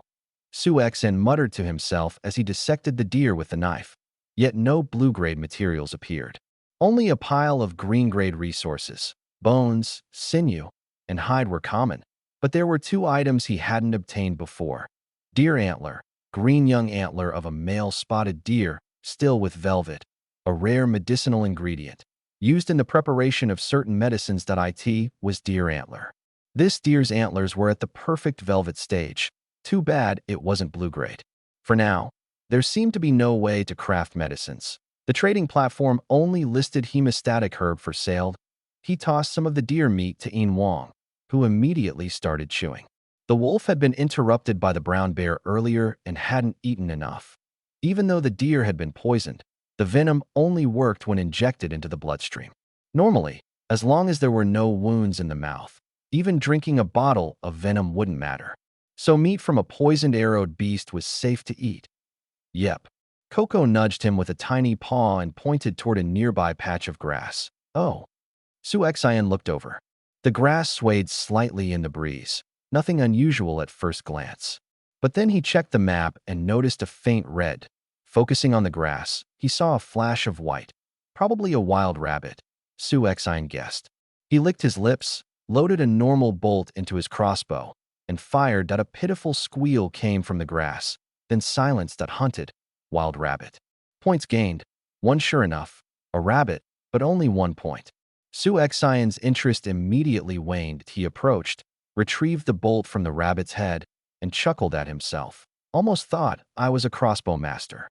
A: Su Xian muttered to himself as he dissected the deer with the knife. Yet no blue-grade materials appeared. Only a pile of green-grade resources. Bones, sinew, and hide were common. But there were two items he hadn't obtained before. Deer antler, green young antler of a male spotted deer, still with velvet, a rare medicinal ingredient. Used in the preparation of certain medicines. It was deer antler. This deer's antlers were at the perfect velvet stage. Too bad it wasn't blue-grade. For now, there seemed to be no way to craft medicines. The trading platform only listed hemostatic herb for sale. He tossed some of the deer meat to In Wang, who immediately started chewing. The wolf had been interrupted by the brown bear earlier and hadn't eaten enough. Even though the deer had been poisoned, the venom only worked when injected into the bloodstream. Normally, as long as there were no wounds in the mouth, even drinking a bottle of venom wouldn't matter. So meat from a poisoned arrowed beast was safe to eat. Yep. Coco nudged him with a tiny paw and pointed toward a nearby patch of grass. Oh. Su Xian looked over. The grass swayed slightly in the breeze, nothing unusual at first glance. But then he checked the map and noticed a faint red. Focusing on the grass, he saw a flash of white, probably a wild rabbit, Su Xian guessed. He licked his lips, loaded a normal bolt into his crossbow, and fired. A pitiful squeal came from the grass, then silence. Hunted, wild rabbit. Points gained. One sure enough, a rabbit, but only 1 point. Su Xian's interest immediately waned. He approached, retrieved the bolt from the rabbit's head, and chuckled at himself. Almost thought I was a crossbow master.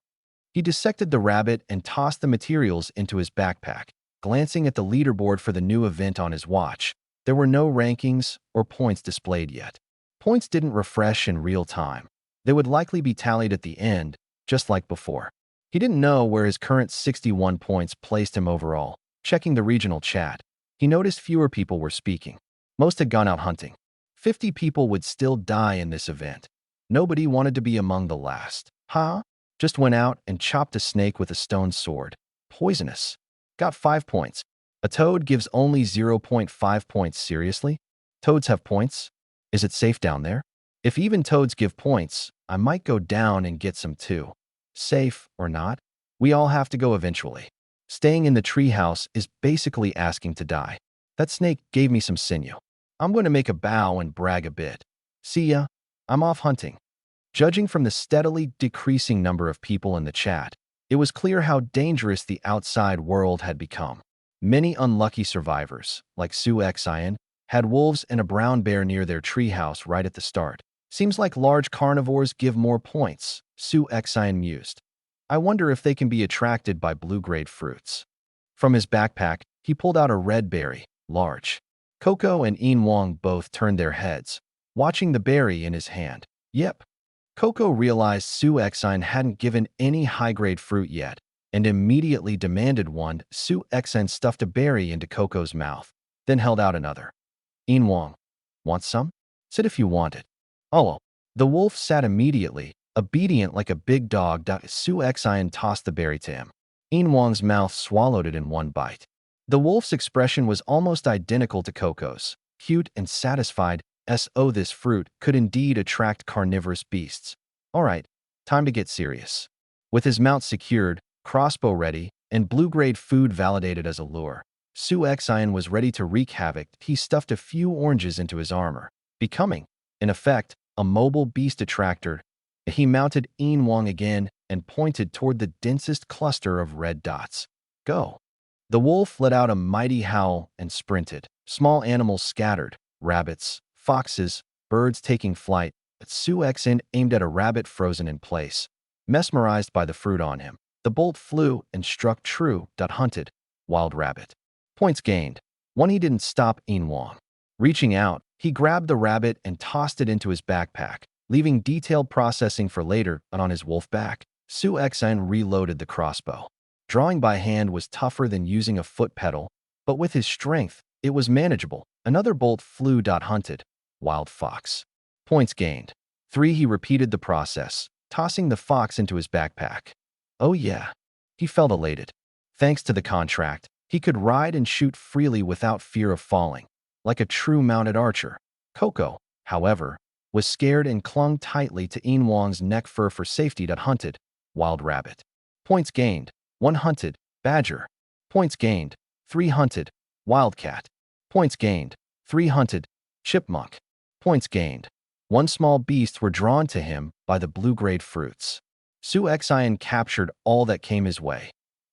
A: He dissected the rabbit and tossed the materials into his backpack, glancing at the leaderboard for the new event on his watch. There were no rankings or points displayed yet. Points didn't refresh in real time. They would likely be tallied at the end, just like before. He didn't know where his current 61 points placed him overall. Checking the regional chat, he noticed fewer people were speaking. Most had gone out hunting. 50 people would still die in this event. Nobody wanted to be among the last. Huh? Just went out and chopped a snake with a stone sword. Poisonous. Got 5 points. A toad gives only 0.5 points. Seriously? Toads have points? Is it safe down there? If even toads give points, I might go down and get some too. Safe or not, we all have to go eventually. Staying in the treehouse is basically asking to die. That snake gave me some sinew. I'm going to make a bow and brag a bit. See ya. I'm off hunting. Judging from the steadily decreasing number of people in the chat, it was clear how dangerous the outside world had become. Many unlucky survivors, like Su Xian, had wolves and a brown bear near their treehouse right at the start. Seems like large carnivores give more points, Su Xian mused. I wonder if they can be attracted by blue-grade fruits. From his backpack, he pulled out a red berry, large. Coco and Yin Wang both turned their heads, watching the berry in his hand. Yep. Coco realized Su Xian hadn't given any high-grade fruit yet, and immediately demanded one. Su Xian stuffed a berry into Coco's mouth, then held out another. Yin Wang, want some? Sit if you want it. Oh, the wolf sat immediately, obedient like a big dog. Su Xian tossed the berry to him. Yin Wang's mouth swallowed it in one bite. The wolf's expression was almost identical to Coco's, cute and satisfied. This fruit could indeed attract carnivorous beasts. All right, time to get serious. With his mount secured, crossbow ready, and blue-grade food validated as a lure, Su Xian was ready to wreak havoc. He stuffed a few oranges into his armor, becoming, in effect, a mobile beast attractor. He mounted Yin Wang again and pointed toward the densest cluster of red dots. Go. The wolf let out a mighty howl and sprinted. Small animals scattered, rabbits, foxes, birds taking flight. But Su Xian aimed at a rabbit frozen in place. Mesmerized by the fruit on him, the bolt flew and struck true. Hunted. Wild rabbit. Points gained. One. He didn't stop Yin Wang. Reaching out, he grabbed the rabbit and tossed it into his backpack, leaving detailed processing for later. But on his wolf back, Su Xian reloaded the crossbow. Drawing by hand was tougher than using a foot pedal, but with his strength, it was manageable. Another bolt flew. Hunted. Wild fox. Points gained. 3. He repeated the process, tossing the fox into his backpack. Oh yeah. He felt elated. Thanks to the contract, he could ride and shoot freely without fear of falling, like a true mounted archer. Coco, however, was scared and clung tightly to Yin Wang's neck fur for safety. Hunted. Wild rabbit. Points gained. 1. Hunted. Badger. Points gained. 3. Hunted. Wildcat. Points gained. 3. Hunted. Chipmunk. Points gained. 1. Small beasts were drawn to him by the blue-grade fruits. Su Xian captured all that came his way.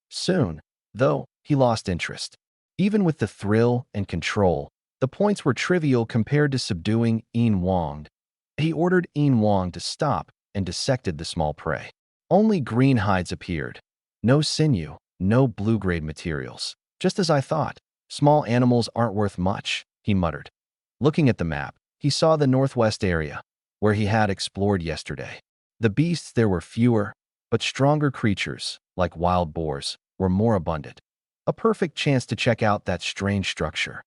A: Soon, though, he lost interest. Even with the thrill and control, the points were trivial compared to subduing Yin Wang. He ordered Yin Wang to stop and dissected the small prey. Only green hides appeared. No sinew, no blue-grade materials. Just as I thought. Small animals aren't worth much, he muttered. Looking at the map, he saw the northwest area, where he had explored yesterday. The beasts there were fewer, but stronger creatures, like wild boars, were more abundant. A perfect chance to check out that strange structure.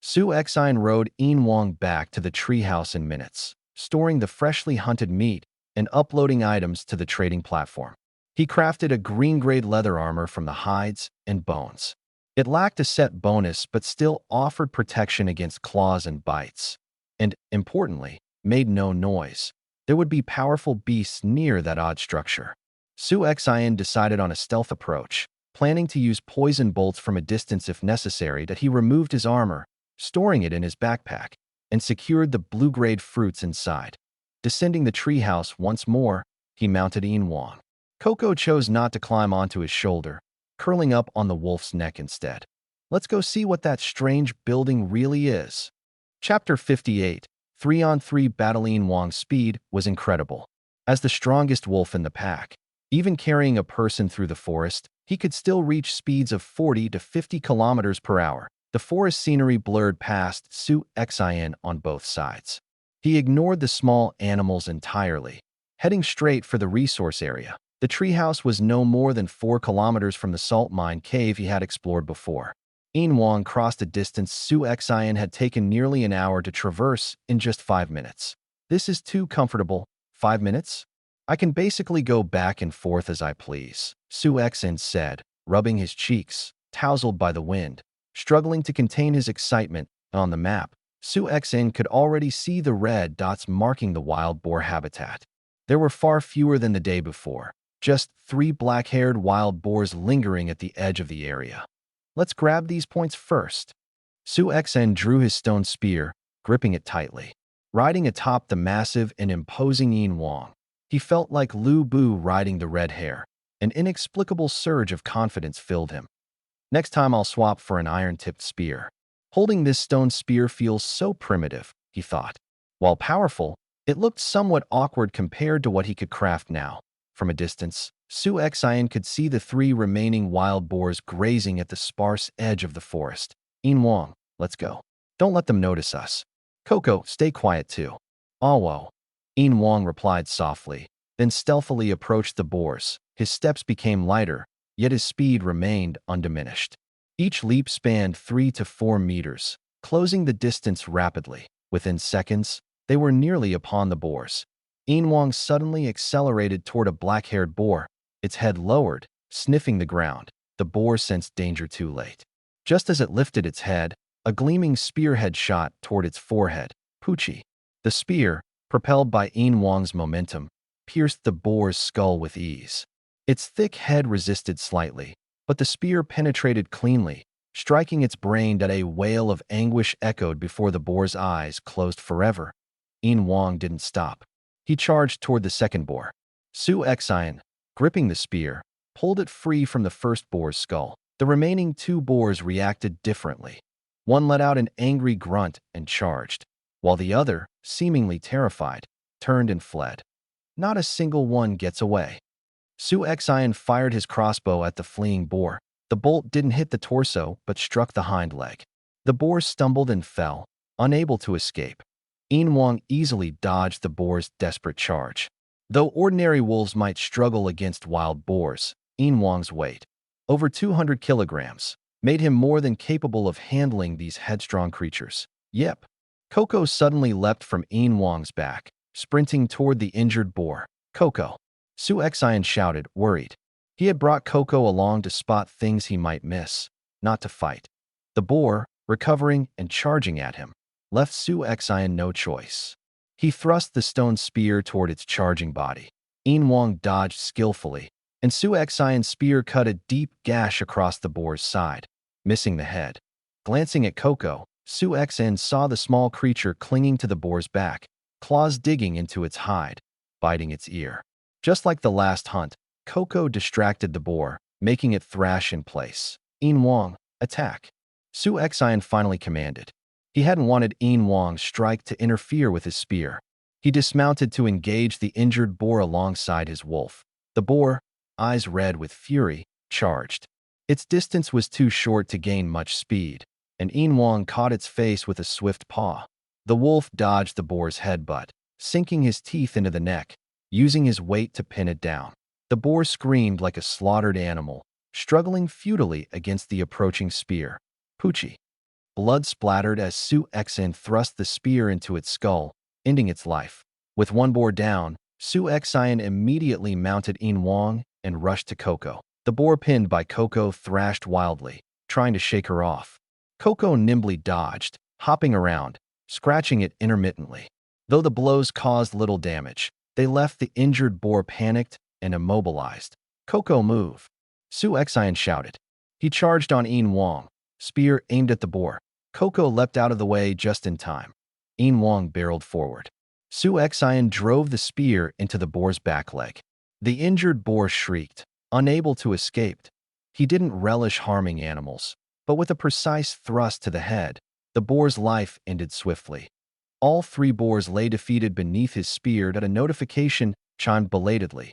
A: Su Xian rode Yin Wang back to the treehouse in minutes, storing the freshly hunted meat and uploading items to the trading platform. He crafted a green-grade leather armor from the hides and bones. It lacked a set bonus but still offered protection against claws and bites. And, importantly, made no noise. There would be powerful beasts near that odd structure. Su Xian decided on a stealth approach, planning to use poison bolts from a distance if necessary. He removed his armor, storing it in his backpack, and secured the blue-grade fruits inside. Descending the treehouse once more, he mounted Yin Wang. Coco chose not to climb onto his shoulder, curling up on the wolf's neck instead. Let's go see what that strange building really is. Chapter 58. 3-on-3 battle. Yin Wang's speed was incredible. As the strongest wolf in the pack, even carrying a person through the forest, he could still reach speeds of 40 to 50 kilometers per hour. The forest scenery blurred past Su Xin on both sides. He ignored the small animals entirely, heading straight for the resource area. The treehouse was no more than 4 kilometers from the salt mine cave he had explored before. Wang crossed a distance Su Xian had taken nearly an hour to traverse in just 5 minutes. This is too comfortable. 5 minutes? I can basically go back and forth as I please, Su Xian said, rubbing his cheeks, tousled by the wind, struggling to contain his excitement. On the map, Su Xian could already see the red dots marking the wild boar habitat. There were far fewer than the day before, just 3 black-haired wild boars lingering at the edge of the area. Let's grab these points first. Su Xian drew his stone spear, gripping it tightly. Riding atop the massive and imposing Wang, he felt like Lu Bu riding the red hare. An inexplicable surge of confidence filled him. Next time I'll swap for an iron-tipped spear. Holding this stone spear feels so primitive, he thought. While powerful, it looked somewhat awkward compared to what he could craft now. From a distance, Su Xian could see the 3 remaining wild boars grazing at the sparse edge of the forest. Wang, let's go. Don't let them notice us. Coco, stay quiet too. Awo. Wang replied softly, then stealthily approached the boars. His steps became lighter, yet his speed remained undiminished. Each leap spanned 3 to 4 meters, closing the distance rapidly. Within seconds, they were nearly upon the boars. Wang suddenly accelerated toward a black-haired boar, its head lowered, sniffing the ground. The boar sensed danger too late. Just as it lifted its head, a gleaming spearhead shot toward its forehead. Poochie. The spear, propelled by Wang's momentum, pierced the boar's skull with ease. Its thick head resisted slightly, but the spear penetrated cleanly, striking its brain that a wail of anguish echoed before the boar's eyes closed forever. Wang didn't stop. He charged toward the second boar. Su Xian, gripping the spear, pulled it free from the first boar's skull. The remaining 2 boars reacted differently. One let out an angry grunt and charged, while the other, seemingly terrified, turned and fled. Not a single one gets away. Su Xian fired his crossbow at the fleeing boar. The bolt didn't hit the torso but struck the hind leg. The boar stumbled and fell, unable to escape. Wang easily dodged the boar's desperate charge. Though ordinary wolves might struggle against wild boars, Wang's weight, over 200 kilograms, made him more than capable of handling these headstrong creatures. Yep. Coco suddenly leapt from Wang's back, sprinting toward the injured boar. Coco. Su Xian shouted, worried. He had brought Coco along to spot things he might miss, not to fight. The boar, recovering and charging at him, left Su Xian no choice. He thrust the stone spear toward its charging body. Wang dodged skillfully, and Su Xian's spear cut a deep gash across the boar's side, missing the head. Glancing at Coco, Su Xian saw the small creature clinging to the boar's back, claws digging into its hide, biting its ear. Just like the last hunt, Coco distracted the boar, making it thrash in place. Wang, attack. Su Xian finally commanded. He hadn't wanted Wang's strike to interfere with his spear. He dismounted to engage the injured boar alongside his wolf. The boar, eyes red with fury, charged. Its distance was too short to gain much speed, and Wang caught its face with a swift paw. The wolf dodged the boar's headbutt, sinking his teeth into the neck, using his weight to pin it down. The boar screamed like a slaughtered animal, struggling futilely against the approaching spear. Poochie. Blood splattered as Su Xian thrust the spear into its skull, ending its life. With one boar down, Su Xian immediately mounted Wang and rushed to Coco. The boar pinned by Coco thrashed wildly, trying to shake her off. Coco nimbly dodged, hopping around, scratching it intermittently. Though the blows caused little damage, they left the injured boar panicked and immobilized. Coco, move. Su Xian shouted. He charged on Wang, spear aimed at the boar. Coco leapt out of the way just in time. Wang barreled forward. Su Xian drove the spear into the boar's back leg. The injured boar shrieked, unable to escape. He didn't relish harming animals, but with a precise thrust to the head, the boar's life ended swiftly. All 3 boars lay defeated beneath his spear at a notification chimed belatedly.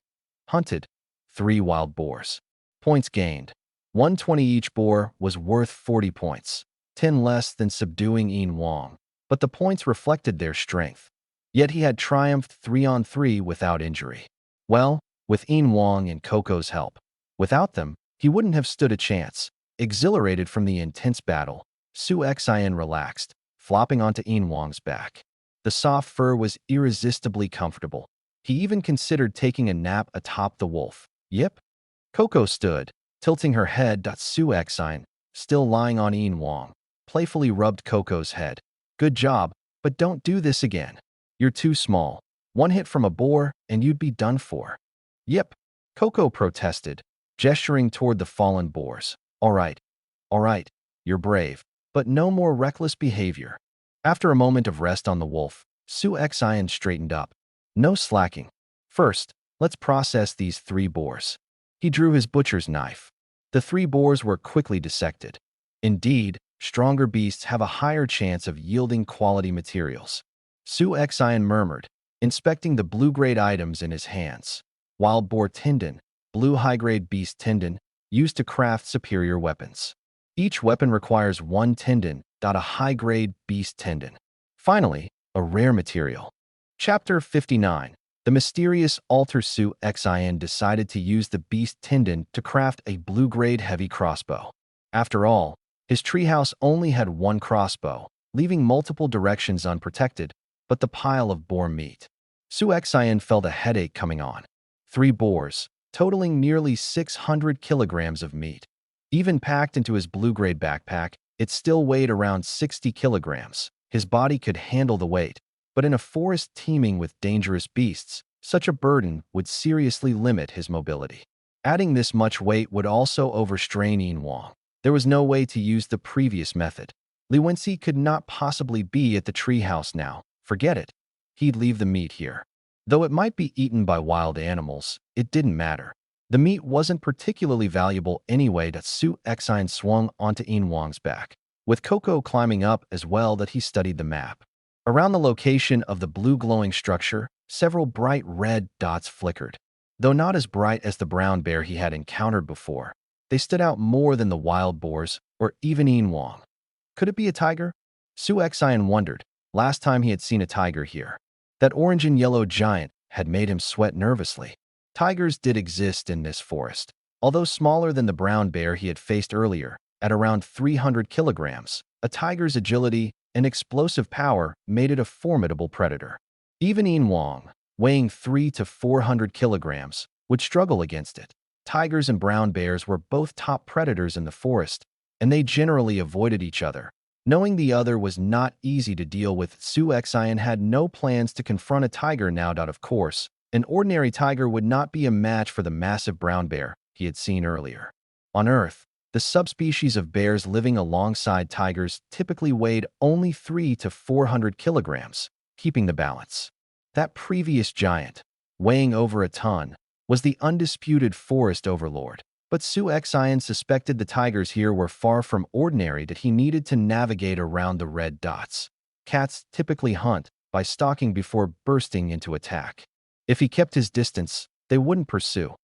A: Hunted. 3 wild boars. Points gained. 120 each boar was worth 40 points. 10 less than subduing Yin Wang, but the points reflected their strength. Yet he had triumphed 3-on-3 without injury. Well, with Yin Wang and Coco's help. Without them, he wouldn't have stood a chance. Exhilarated from the intense battle, Su Xian relaxed, flopping onto Yin Wang's back. The soft fur was irresistibly comfortable. He even considered taking a nap atop the wolf. Yip. Coco stood, tilting her head. Su Xian, still lying on Yin Wang, playfully rubbed Coco's head. Good job, but don't do this again. You're too small. One hit from a boar, and you'd be done for. Yip. Coco protested, gesturing toward the fallen boars. All right, you're brave, but no more reckless behavior. After a moment of rest on the wolf, Su Xian straightened up. No slacking. First, let's process these 3 boars. He drew his butcher's knife. The 3 boars were quickly dissected. Indeed, stronger beasts have a higher chance of yielding quality materials. Su Xian murmured, inspecting the blue-grade items in his hands. Wild boar tendon, blue high-grade beast tendon, used to craft superior weapons. Each weapon requires 1 tendon, a high-grade beast tendon. Finally, a rare material. Chapter 59. The mysterious altar. Su Xian decided to use the beast tendon to craft a blue-grade heavy crossbow. After all, his treehouse only had 1 crossbow, leaving multiple directions unprotected, but the pile of boar meat. Su Xian felt a headache coming on. 3 boars, totaling nearly 600 kilograms of meat. Even packed into his blue-grade backpack, it still weighed around 60 kilograms. His body could handle the weight, but in a forest teeming with dangerous beasts, such a burden would seriously limit his mobility. Adding this much weight would also overstrain Yin Wang. There was no way to use the previous method. Li Wenci could not possibly be at the treehouse now. Forget it. He'd leave the meat here. Though it might be eaten by wild animals, it didn't matter. The meat wasn't particularly valuable anyway. Su Xian swung onto Yin Wang's back, with Coco climbing up as well. He studied the map. Around the location of the blue glowing structure, several bright red dots flickered. Though not as bright as the brown bear he had encountered before, they stood out more than the wild boars or even Yin Wang. Could it be a tiger? Su Xian wondered. Last time he had seen a tiger here, that orange and yellow giant had made him sweat nervously. Tigers did exist in this forest, although smaller than the brown bear he had faced earlier. At around 300 kilograms, a tiger's agility and explosive power made it a formidable predator. Even Yin Wang, weighing 300 to 400 kilograms, would struggle against it. Tigers and brown bears were both top predators in the forest, and they generally avoided each other. Knowing the other was not easy to deal with, Su Xian had no plans to confront a tiger now. Of course, an ordinary tiger would not be a match for the massive brown bear he had seen earlier. On Earth, the subspecies of bears living alongside tigers typically weighed only 300 to 400 kilograms, keeping the balance. That previous giant, weighing over a ton, was the undisputed forest overlord. But Su Xian suspected the tigers here were far from ordinary. That he needed to navigate around the red dots. Cats typically hunt by stalking before bursting into attack. If he kept his distance, they wouldn't pursue.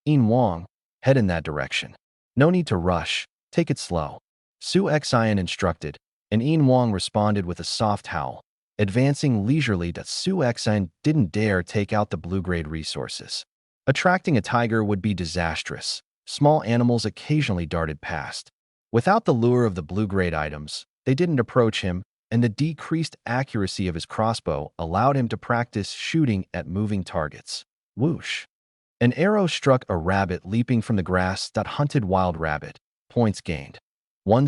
A: Yin Wang, head in that direction. No need to rush, take it slow. Su Xian instructed, and Yin Wang responded with a soft howl. Advancing leisurely, Su Xian didn't dare take out the blue-grade resources. Attracting a tiger would be disastrous. Small animals occasionally darted past. Without the lure of the blue-grade items, they didn't approach him, and the decreased accuracy of his crossbow allowed him to practice shooting at moving targets. Whoosh! An arrow struck a rabbit leaping from the grass. Hunted wild rabbit. Points gained.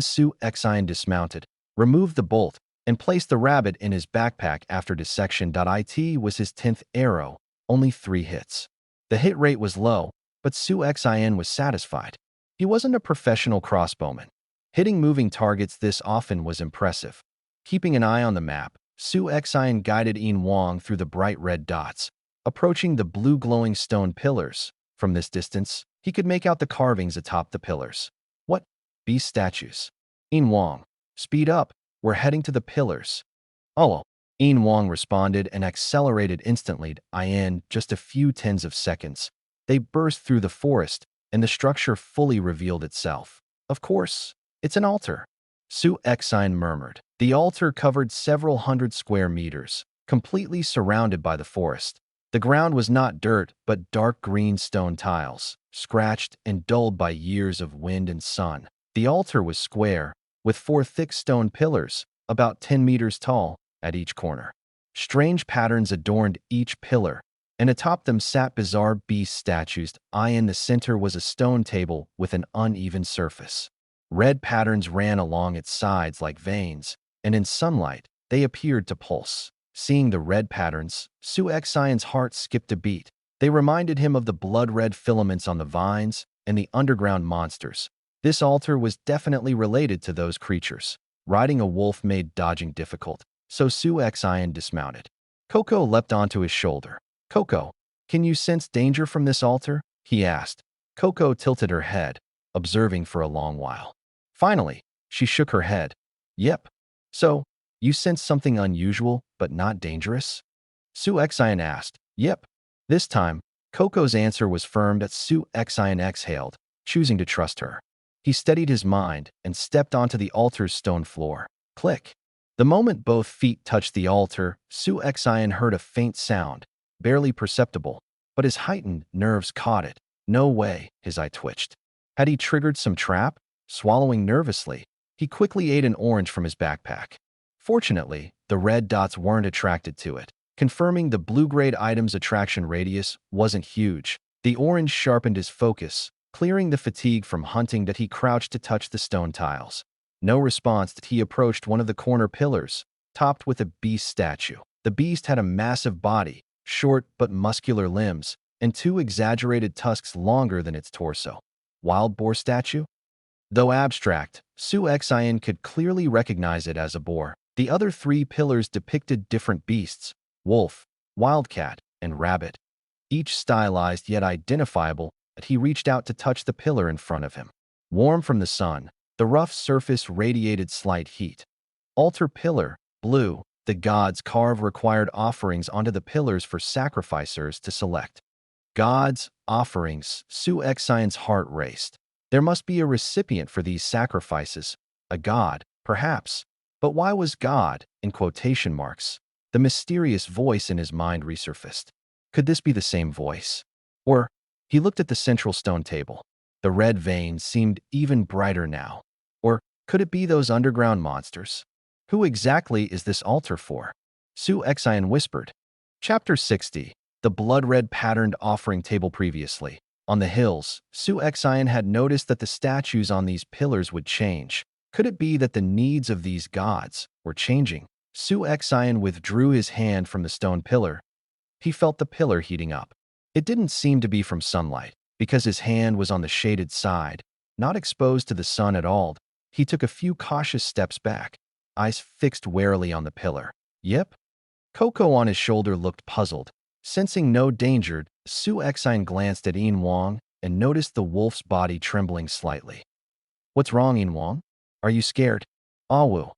A: Su Xian dismounted, removed the bolt, and placed the rabbit in his backpack after dissection. It was his 10th arrow, only 3 hits. The hit rate was low, but Su Xian was satisfied. He wasn't a professional crossbowman. Hitting moving targets this often was impressive. Keeping an eye on the map, Su Xian guided Yin Wang through the bright red dots, approaching the blue glowing stone pillars. From this distance, he could make out the carvings atop the pillars. What? Beast statues. Yin Wang, speed up, we're heading to the pillars. Oh, Yin Wang responded and accelerated instantly. In just a few tens of seconds, they burst through the forest, and the structure fully revealed itself. Of course, it's an altar. Su Exine murmured. The altar covered several hundred square meters, completely surrounded by the forest. The ground was not dirt, but dark green stone tiles, scratched and dulled by years of wind and sun. The altar was square, with 4 thick stone pillars, about 10 meters tall, at each corner. Strange patterns adorned each pillar, and atop them sat bizarre beast statues. In the center was a stone table with an uneven surface. Red patterns ran along its sides like veins, and in sunlight, they appeared to pulse. Seeing the red patterns, Su Xian's heart skipped a beat. They reminded him of the blood-red filaments on the vines and the underground monsters. This altar was definitely related to those creatures. Riding a wolf made dodging difficult, so Su Xian dismounted. Coco leapt onto his shoulder. "Coco, can you sense danger from this altar?" he asked. Coco tilted her head, observing for a long while. Finally, she shook her head. "Yep. So, you sense something unusual, but not dangerous?" Su Xian asked. "Yep." This time, Coco's answer was firm that Su Xian exhaled, choosing to trust her. He steadied his mind and stepped onto the altar's stone floor. Click. The moment both feet touched the altar, Su Xian heard a faint sound, barely perceptible, but his heightened nerves caught it. No way, his eye twitched. Had he triggered some trap? Swallowing nervously, he quickly ate an orange from his backpack. Fortunately, the red dots weren't attracted to it, confirming the blue-grade item's attraction radius wasn't huge. The orange sharpened his focus, clearing the fatigue from hunting that he crouched to touch the stone tiles. No response that he approached one of the corner pillars, topped with a beast statue. The beast had a massive body, short but muscular limbs, and 2 exaggerated tusks longer than its torso. Wild boar statue? Though abstract, Su Xian could clearly recognize it as a boar. The other 3 pillars depicted different beasts: wolf, wildcat, and rabbit, each stylized yet identifiable. That he reached out to touch the pillar in front of him. Warm from the sun, the rough surface radiated slight heat. Altar pillar, blue. The gods carve required offerings onto the pillars for sacrificers to select. Gods, offerings. Su Xian's heart raced. There must be a recipient for these sacrifices. A god, perhaps. But why was God, in quotation marks? The mysterious voice in his mind resurfaced. Could this be the same voice? Or, he looked at the central stone table. The red veins seemed even brighter now. Or, could it be those underground monsters? Who exactly is this altar for? Su Xian whispered. Chapter 60. The blood-red patterned offering table. Previously, on the hills, Su Xian had noticed that the statues on these pillars would change. Could it be that the needs of these gods were changing? Su Xian withdrew his hand from the stone pillar. He felt the pillar heating up. It didn't seem to be from sunlight, because his hand was on the shaded side, not exposed to the sun at all. He took a few cautious steps back, eyes fixed warily on the pillar. Yep. Coco on his shoulder looked puzzled. Sensing no danger, Su Xian glanced at Yin Wang and noticed the wolf's body trembling slightly. "What's wrong, Yin Wang? Are you scared?" "Awu."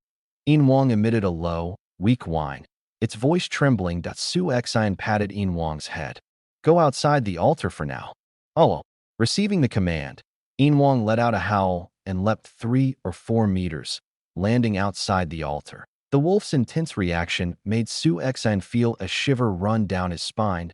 A: Yin Wang emitted a low, weak whine, its voice trembling. Su Xian patted Yin Wang's head. "Go outside the altar for now." "Oh." Receiving the command, Yin Wang let out a howl and leapt 3 or 4 meters, landing outside the altar. The wolf's intense reaction made Su Xian feel a shiver run down his spine.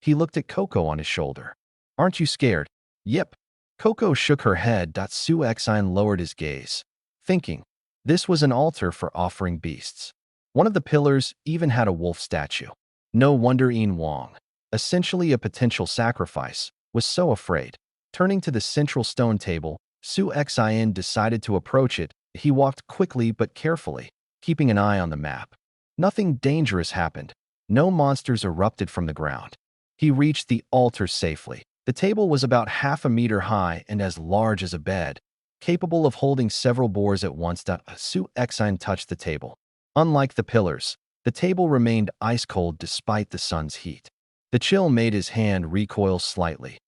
A: He looked at Coco on his shoulder. "Aren't you scared?" "Yep." Coco shook her head. Su Xian lowered his gaze, thinking, this was an altar for offering beasts. One of the pillars even had a wolf statue. No wonder Yin Wang, essentially a potential sacrifice, was so afraid. Turning to the central stone table, Su Xian decided to approach it. He walked quickly but carefully, keeping an eye on the map. Nothing dangerous happened. No monsters erupted from the ground. He reached the altar safely. The table was about half a meter high and as large as a bed, capable of holding several boars at once. Su Xian touched the table. Unlike the pillars, the table remained ice-cold despite the sun's heat. The chill made his hand recoil slightly.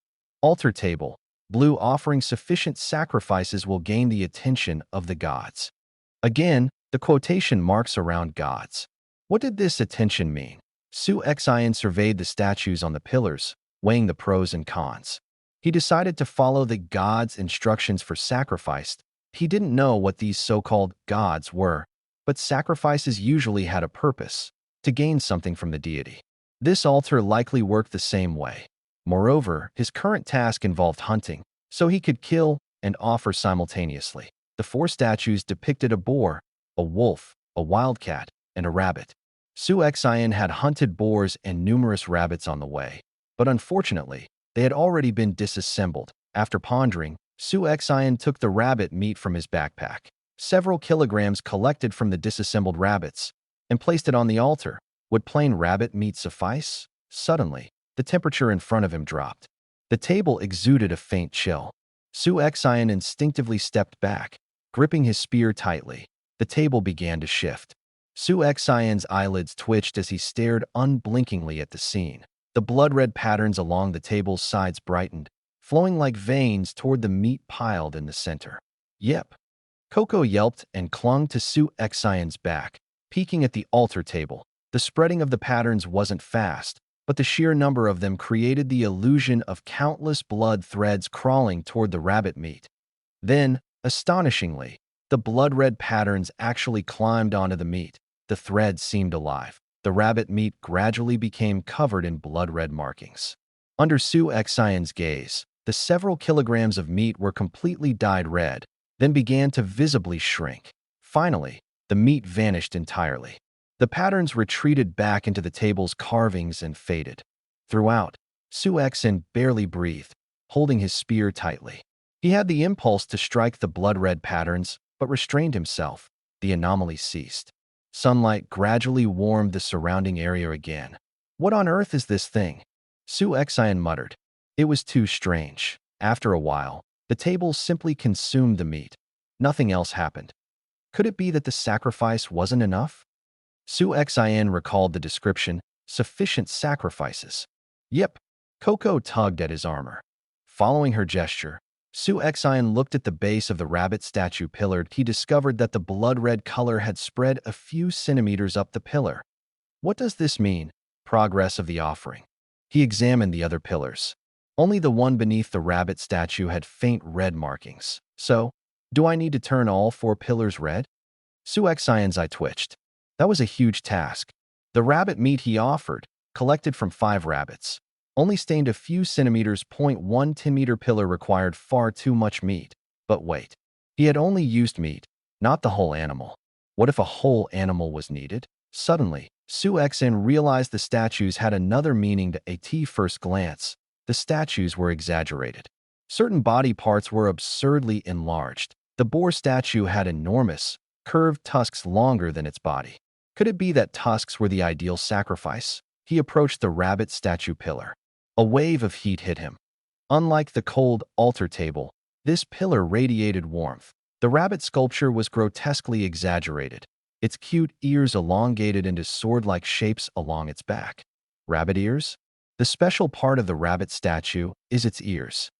A: Altar table, blue, offering sufficient sacrifices will gain the attention of the gods. Again, the quotation marks around gods. What did this attention mean? Su Xian surveyed the statues on the pillars, weighing the pros and cons. He decided to follow the gods' instructions for sacrifice. He didn't know what these so-called gods were, but sacrifices usually had a purpose, to gain something from the deity. This altar likely worked the same way. Moreover, his current task involved hunting, so he could kill and offer simultaneously. The four statues depicted a boar, a wolf, a wildcat, and a rabbit. Su Xian had hunted boars and numerous rabbits on the way, but unfortunately, they had already been disassembled. After pondering, Su Xian took the rabbit meat from his backpack, several kilograms collected from the disassembled rabbits, and placed it on the altar. Would plain rabbit meat suffice? Suddenly, the temperature in front of him dropped. The table exuded a faint chill. Su Xian instinctively stepped back, gripping his spear tightly. The table began to shift. Su Xian's eyelids twitched as he stared unblinkingly at the scene. The blood-red patterns along the table's sides brightened, flowing like veins toward the meat piled in the center. Yep. Coco yelped and clung to Su Xian's back, peeking at the altar table. The spreading of the patterns wasn't fast, but the sheer number of them created the illusion of countless blood threads crawling toward the rabbit meat. Then, astonishingly, the blood-red patterns actually climbed onto the meat. The threads seemed alive. The rabbit meat gradually became covered in blood-red markings. Under Su Xian's gaze, the several kilograms of meat were completely dyed red, then began to visibly shrink. Finally, the meat vanished entirely. The patterns retreated back into the table's carvings and faded. Throughout, Su Xian barely breathed, holding his spear tightly. He had the impulse to strike the blood-red patterns, but restrained himself. The anomaly ceased. Sunlight gradually warmed the surrounding area again. What on earth is this thing? Su Xian muttered. It was too strange. After a while, the table simply consumed the meat. Nothing else happened. Could it be that the sacrifice wasn't enough? Su Xian recalled the description, sufficient sacrifices. Yep. Coco tugged at his armor. Following her gesture, Su Xian looked at the base of the rabbit statue pillar. He discovered that the blood-red color had spread a few centimeters up the pillar. What does this mean? Progress of the offering. He examined the other pillars. Only the one beneath the rabbit statue had faint red markings. So, do I need to turn all four pillars red? Su Xian's eye twitched. That was a huge task. The rabbit meat he offered, collected from 5 rabbits, only stained a few centimeters. 1 10-meter pillar required far too much meat. But wait, he had only used meat, not the whole animal. What if a whole animal was needed? Suddenly, Su Xian realized the statues had another meaning. At first glance, the statues were exaggerated. Certain body parts were absurdly enlarged. The boar statue had enormous, curved tusks longer than its body. Could it be that tusks were the ideal sacrifice? He approached the rabbit statue pillar. A wave of heat hit him. Unlike the cold altar table, this pillar radiated warmth. The rabbit sculpture was grotesquely exaggerated, its cute ears elongated into sword-like shapes along its back. Rabbit ears? The special part of the rabbit statue is its ears.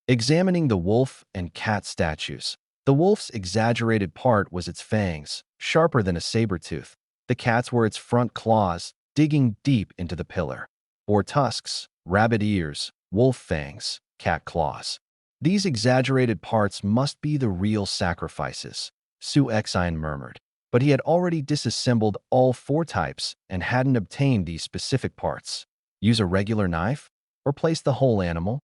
A: Examining the wolf and cat statues, the wolf's exaggerated part was its fangs, sharper than a saber tooth. The cat's were its front claws, digging deep into the pillar. Boar tusks, rabbit ears, wolf fangs, cat claws. These exaggerated parts must be the real sacrifices, Su Xian murmured. But he had already disassembled all 4 types and hadn't obtained these specific parts. Use a regular knife? Or place the whole animal?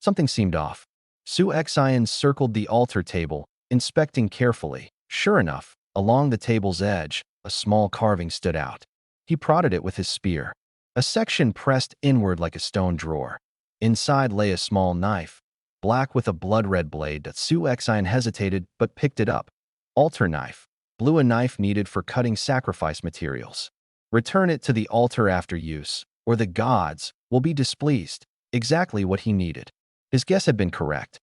A: Something seemed off. Su Xian circled the altar table, inspecting carefully. Sure enough, along the table's edge, a small carving stood out. He prodded it with his spear. A section pressed inward like a stone drawer. Inside lay a small knife, black with a blood-red blade. Su Xian hesitated but picked it up. Altar knife. Blue, a knife needed for cutting sacrifice materials. Return it to the altar after use, or the gods will be displeased. Exactly what he needed. His guess had been correct.